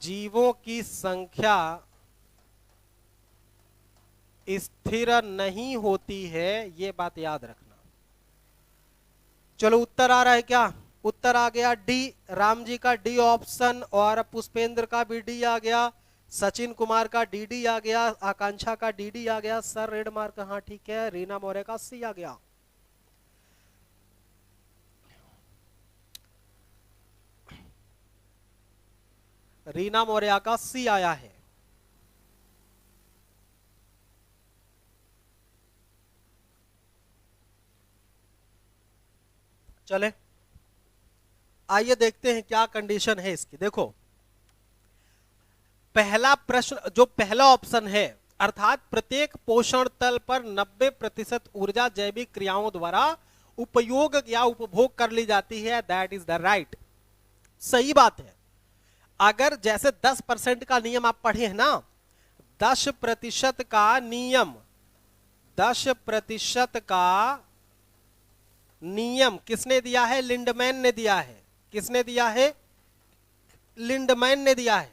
जीवों की संख्या स्थिर नहीं होती है, ये बात याद रखना। चलो उत्तर आ रहा है क्या? उत्तर आ गया डी, राम जी का डी ऑप्शन, और पुष्पेंद्र का भी डी आ गया, सचिन कुमार का डी आ गया, आकांक्षा का डी आ गया। सर रेड मार्क, हाँ ठीक है। रीना मौर्य का सी आ गया। रीना मौर्य का सी आया है। चले आइए देखते हैं क्या कंडीशन है इसकी। देखो पहला प्रश्न, जो पहला ऑप्शन है, अर्थात प्रत्येक पोषण तल पर 90% ऊर्जा जैविक क्रियाओं द्वारा उपयोग या उपभोग कर ली जाती है, दैट इज द राइट, सही बात है। अगर जैसे 10% का नियम आप पढ़े हैं ना, 10% का नियम, 10% का नियम किसने दिया है? लिंडमैन ने दिया है। किसने दिया है? लिंडमैन ने दिया है।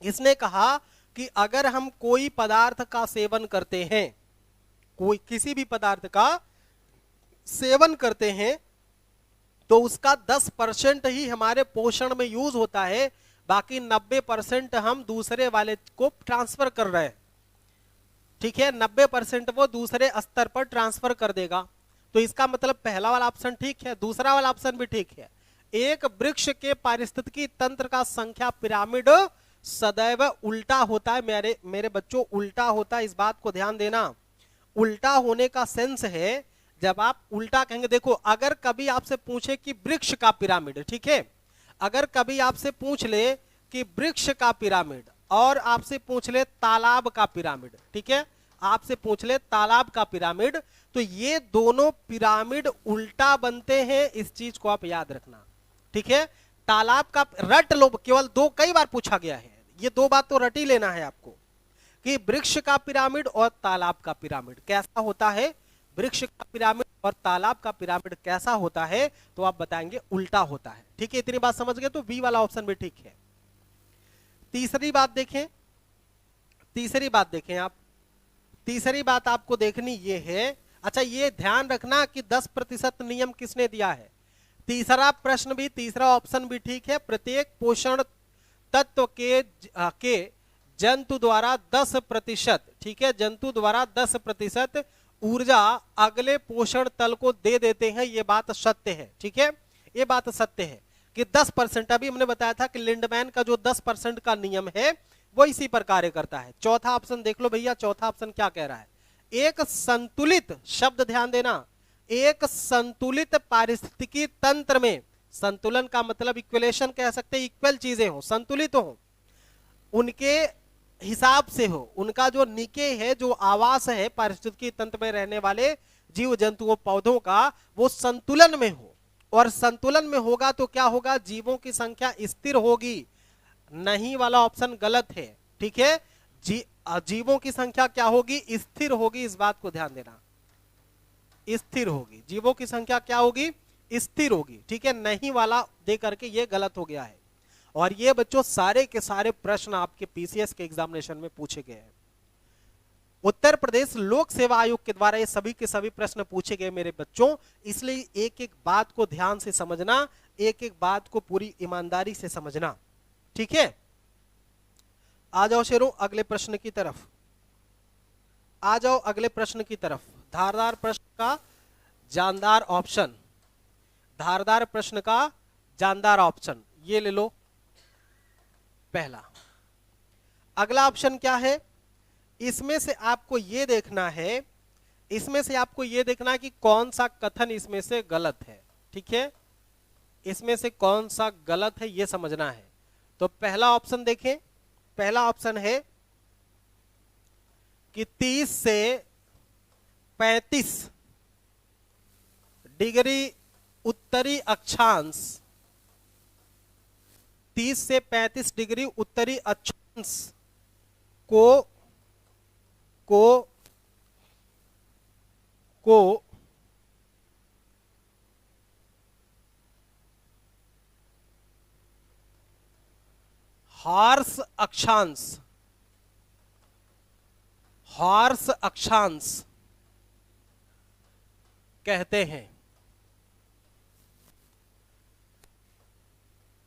इसने कहा कि अगर हम कोई पदार्थ का सेवन करते हैं, कोई किसी भी पदार्थ का सेवन करते हैं, तो उसका 10% ही हमारे पोषण में यूज होता है, बाकी 90% हम दूसरे वाले को ट्रांसफर कर रहे हैं। ठीक है, 90% वो दूसरे स्तर पर ट्रांसफर कर देगा। तो इसका मतलब पहला वाला ऑप्शन ठीक है, दूसरा वाला ऑप्शन भी ठीक है। एक वृक्ष के पारिस्थितिकी तंत्र का संख्या पिरामिड सदैव उल्टा होता है। मेरे बच्चों, उल्टा होता है, इस बात को ध्यान देना। उल्टा होने का सेंस है, जब आप उल्टा कहेंगे, देखो अगर कभी आपसे पूछे कि वृक्ष का पिरामिड, ठीक है, अगर कभी आपसे पूछ ले कि वृक्ष का पिरामिड और आपसे पूछ ले तालाब का पिरामिड, ठीक है, आपसे पूछ ले तालाब का पिरामिड, तो ये दोनों पिरामिड उल्टा बनते हैं, इस चीज को आप याद रखना। ठीक है, तालाब का रट लो, केवल दो, कई बार पूछा गया है, ये दो बात तो रट ही लेना है आपको कि वृक्ष का पिरामिड और तालाब का पिरामिड कैसा होता है। वृक्ष का पिरामिड और तालाब का पिरामिड कैसा होता है, तो आप बताएंगे उल्टा होता है। ठीक है, इतनी बात समझ गए, तो बी वाला ऑप्शन भी ठीक है। तीसरी बात देखें, तीसरी बात देखें आप, तीसरी बात आपको देखनी ये है, अच्छा ये ध्यान रखना कि 10% नियम किसने दिया है। तीसरा प्रश्न भी, तीसरा ऑप्शन भी ठीक है। प्रत्येक पोषण तत्व के जंतु द्वारा 10%, ठीक है, जंतु द्वारा 10% ऊर्जा अगले पोषण तल को दे देते हैं, ये बात सत्य है, ठीक है, ये बात सत्य है कि 10%। अभी हमने बताया था कि लिंडमैन का जो 10% का नियम है वो इसी पर कार्य करता है। चौथा ऑप्शन देख लो भैया, चौथा ऑप्शन क्या कह रहा है, एक संतुलित, शब्द ध्यान देना, एक संतुलित पारिस्थितिकी तंत्र में, संतुलन का मतलब इक्विलेशन कह सकते हैं, इक्वल चीजें हो, संतुलित हो, उनके हिसाब से हो, उनका जो निके है, जो आवास है पारिस्थितिकी तंत्र में रहने वाले जीव जंतुओं पौधों का, वो संतुलन में हो। और संतुलन में होगा तो क्या होगा, जीवों की संख्या स्थिर होगी। नहीं वाला ऑप्शन गलत है, ठीक है, जीवों की संख्या क्या होगी, स्थिर होगी, इस बात को ध्यान देना, स्थिर होगी, जीवों की संख्या क्या होगी, स्थिर होगी, ठीक है, नहीं वाला दे करके ये गलत हो गया है। और ये बच्चों सारे के सारे प्रश्न आपके पीसीएस के एग्जामिनेशन में पूछे गए हैं। उत्तर प्रदेश लोक सेवा आयोग के द्वारा ये सभी के सभी प्रश्न पूछे गए मेरे बच्चों, इसलिए एक एक बात को ध्यान से समझना, एक एक बात को पूरी ईमानदारी से समझना, ठीक है। आ जाओ शेरों अगले प्रश्न की तरफ, आ जाओ अगले प्रश्न की तरफ। धारदार प्रश्न का जानदार ऑप्शन, धारदार प्रश्न का जानदार ऑप्शन, ये ले लो पहला। अगला ऑप्शन क्या है, इसमें से आपको ये देखना है, इसमें से आपको ये देखना है कि कौन सा कथन इसमें से गलत है, ठीक है, इसमें से कौन सा गलत है ये समझना है। तो पहला ऑप्शन देखें, पहला ऑप्शन है कि 30 से 35 डिग्री उत्तरी अक्षांश, 30 से 35 डिग्री उत्तरी अक्षांश को हॉर्स अक्षांश, हॉर्स अक्षांश कहते हैं।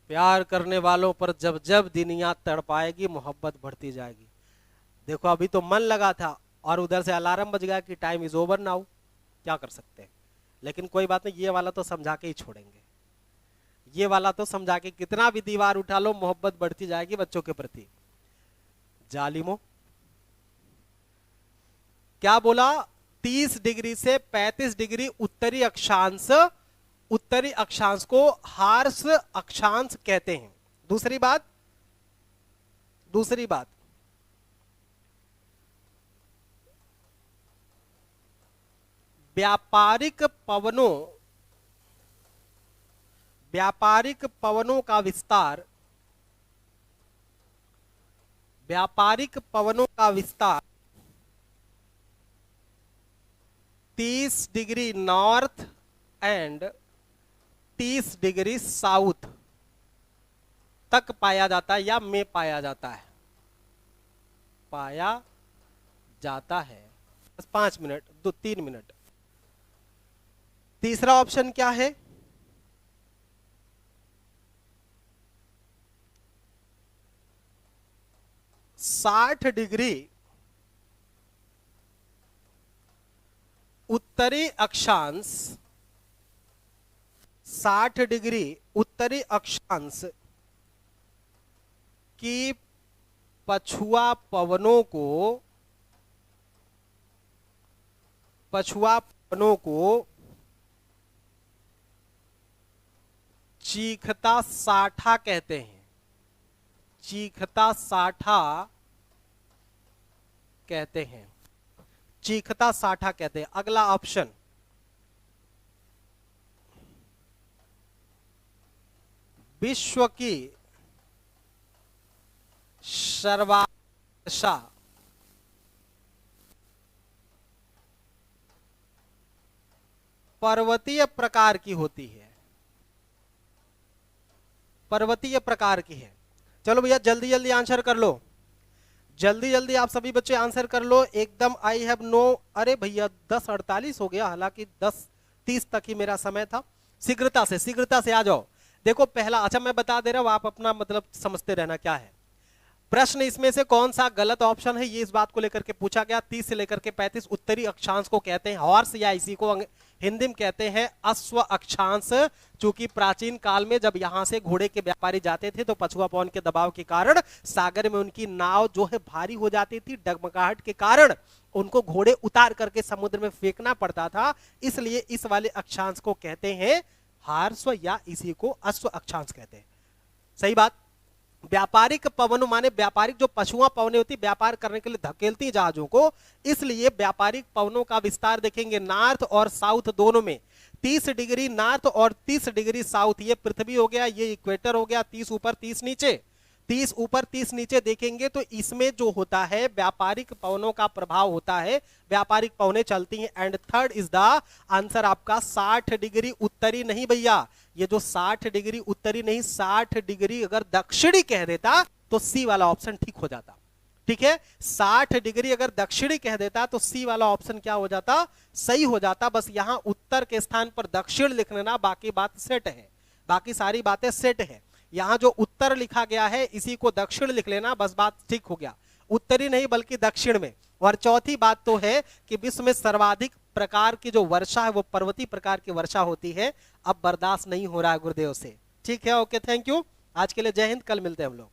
प्यार करने वालों पर जब जब दुनिया तड़पाएगी, मोहब्बत बढ़ती जाएगी। देखो अभी तो मन लगा था और उधर से अलार्म बज गया कि टाइम इज ओवर नाउ, क्या कर सकते हैं। लेकिन कोई बात नहीं, ये वाला तो समझा के ही छोड़ेंगे, ये वाला तो समझा के, कितना भी दीवार उठा लो मोहब्बत बढ़ती जाएगी बच्चों के प्रति। जालिमो क्या बोला, 30 डिग्री से 35 डिग्री उत्तरी अक्षांश, उत्तरी अक्षांश को हार्स अक्षांश कहते हैं। दूसरी बात, दूसरी बात, व्यापारिक पवनों, व्यापारिक पवनों का विस्तार, व्यापारिक पवनों का विस्तार 30 degree north and 30 degree south तक पाया जाता है या में पाया जाता है, पाया जाता है। बस 5 मिनट, 2-3 मिनट। तीसरा ऑप्शन क्या है, साठ डिग्री उत्तरी अक्षांश, 60 डिग्री उत्तरी अक्षांश की पछुआ पवनों को, पछुआ पवनों को चीखता साठा कहते हैं, चीखता साठा कहते हैं, चीखता साठा कहते हैं। अगला ऑप्शन, विश्व की सर्वाशा पर्वतीय प्रकार की होती है, पर्वतीय प्रकार की है। चलो भैया जल्दी जल्दी आंसर कर लो, जल्दी जल्दी आप सभी बच्चे आंसर कर लो एकदम। आई हैव नो, अरे भैया 10:48 हो गया, हालांकि 10:30 तक ही मेरा समय था। शीघ्रता से आ जाओ। देखो पहला, अच्छा मैं बता दे रहा हूं, आप अपना मतलब समझते रहना क्या है प्रश्न। इसमें से कौन सा गलत ऑप्शन है, ये इस बात को लेकर के पूछा गया। 30 से लेकर के 35 उत्तरी अक्षांश को कहते हैं हॉर्स, या इसी को हिंदी में कहते हैं अश्व अक्षांश। चूंकि प्राचीन काल में जब यहां से घोड़े के व्यापारी जाते थे तो पछुआ पवन के दबाव के कारण सागर में उनकी नाव जो है भारी हो जाती थी, डगमगाहट के कारण उनको घोड़े उतार करके समुद्र में फेंकना पड़ता था, इसलिए इस वाले अक्षांश को कहते हैं हार्स्व, या इसी को अश्व अक्षांश कहते हैं। सही बात। व्यापारिक पवनों माने व्यापारिक जो पशुआ पवनें होती व्यापार करने के लिए धकेलती जहाजों को, इसलिए व्यापारिक पवनों का विस्तार देखेंगे नॉर्थ और साउथ दोनों में। 30 डिग्री नॉर्थ और 30 डिग्री साउथ, ये पृथ्वी हो गया, ये इक्वेटर हो गया। 30 ऊपर 30 नीचे, 30 ऊपर 30 नीचे देखेंगे तो इसमें जो होता है व्यापारिक पवनों का प्रभाव होता है, व्यापारिक पवनें चलती हैं। And third is the answer आपका 60 डिग्री उत्तरी नहीं भैया, ये जो 60 डिग्री उत्तरी नहीं, 60 डिग्री अगर दक्षिणी कह देता तो सी वाला ऑप्शन ठीक हो जाता। ठीक है, 60 डिग्री अगर दक्षिणी कह देता तो सी वाला ऑप्शन क्या हो जाता, सही हो जाता। बस यहां उत्तर के स्थान पर दक्षिण लिख लेना, बाकी बात सेट है, बाकी सारी बातें सेट है। यहां जो उत्तर लिखा गया है इसी को दक्षिण लिख लेना, बस बात ठीक हो गया, उत्तरी नहीं बल्कि दक्षिण में। और चौथी बात तो है कि विश्व में सर्वाधिक प्रकार की जो वर्षा है वो पर्वतीय प्रकार की वर्षा होती है, अब बर्दाश्त नहीं हो रहा है गुरुदेव से। ठीक है, ओके, थैंक यू। आज के लिए जय हिंद, कल मिलते हैं हम लोग।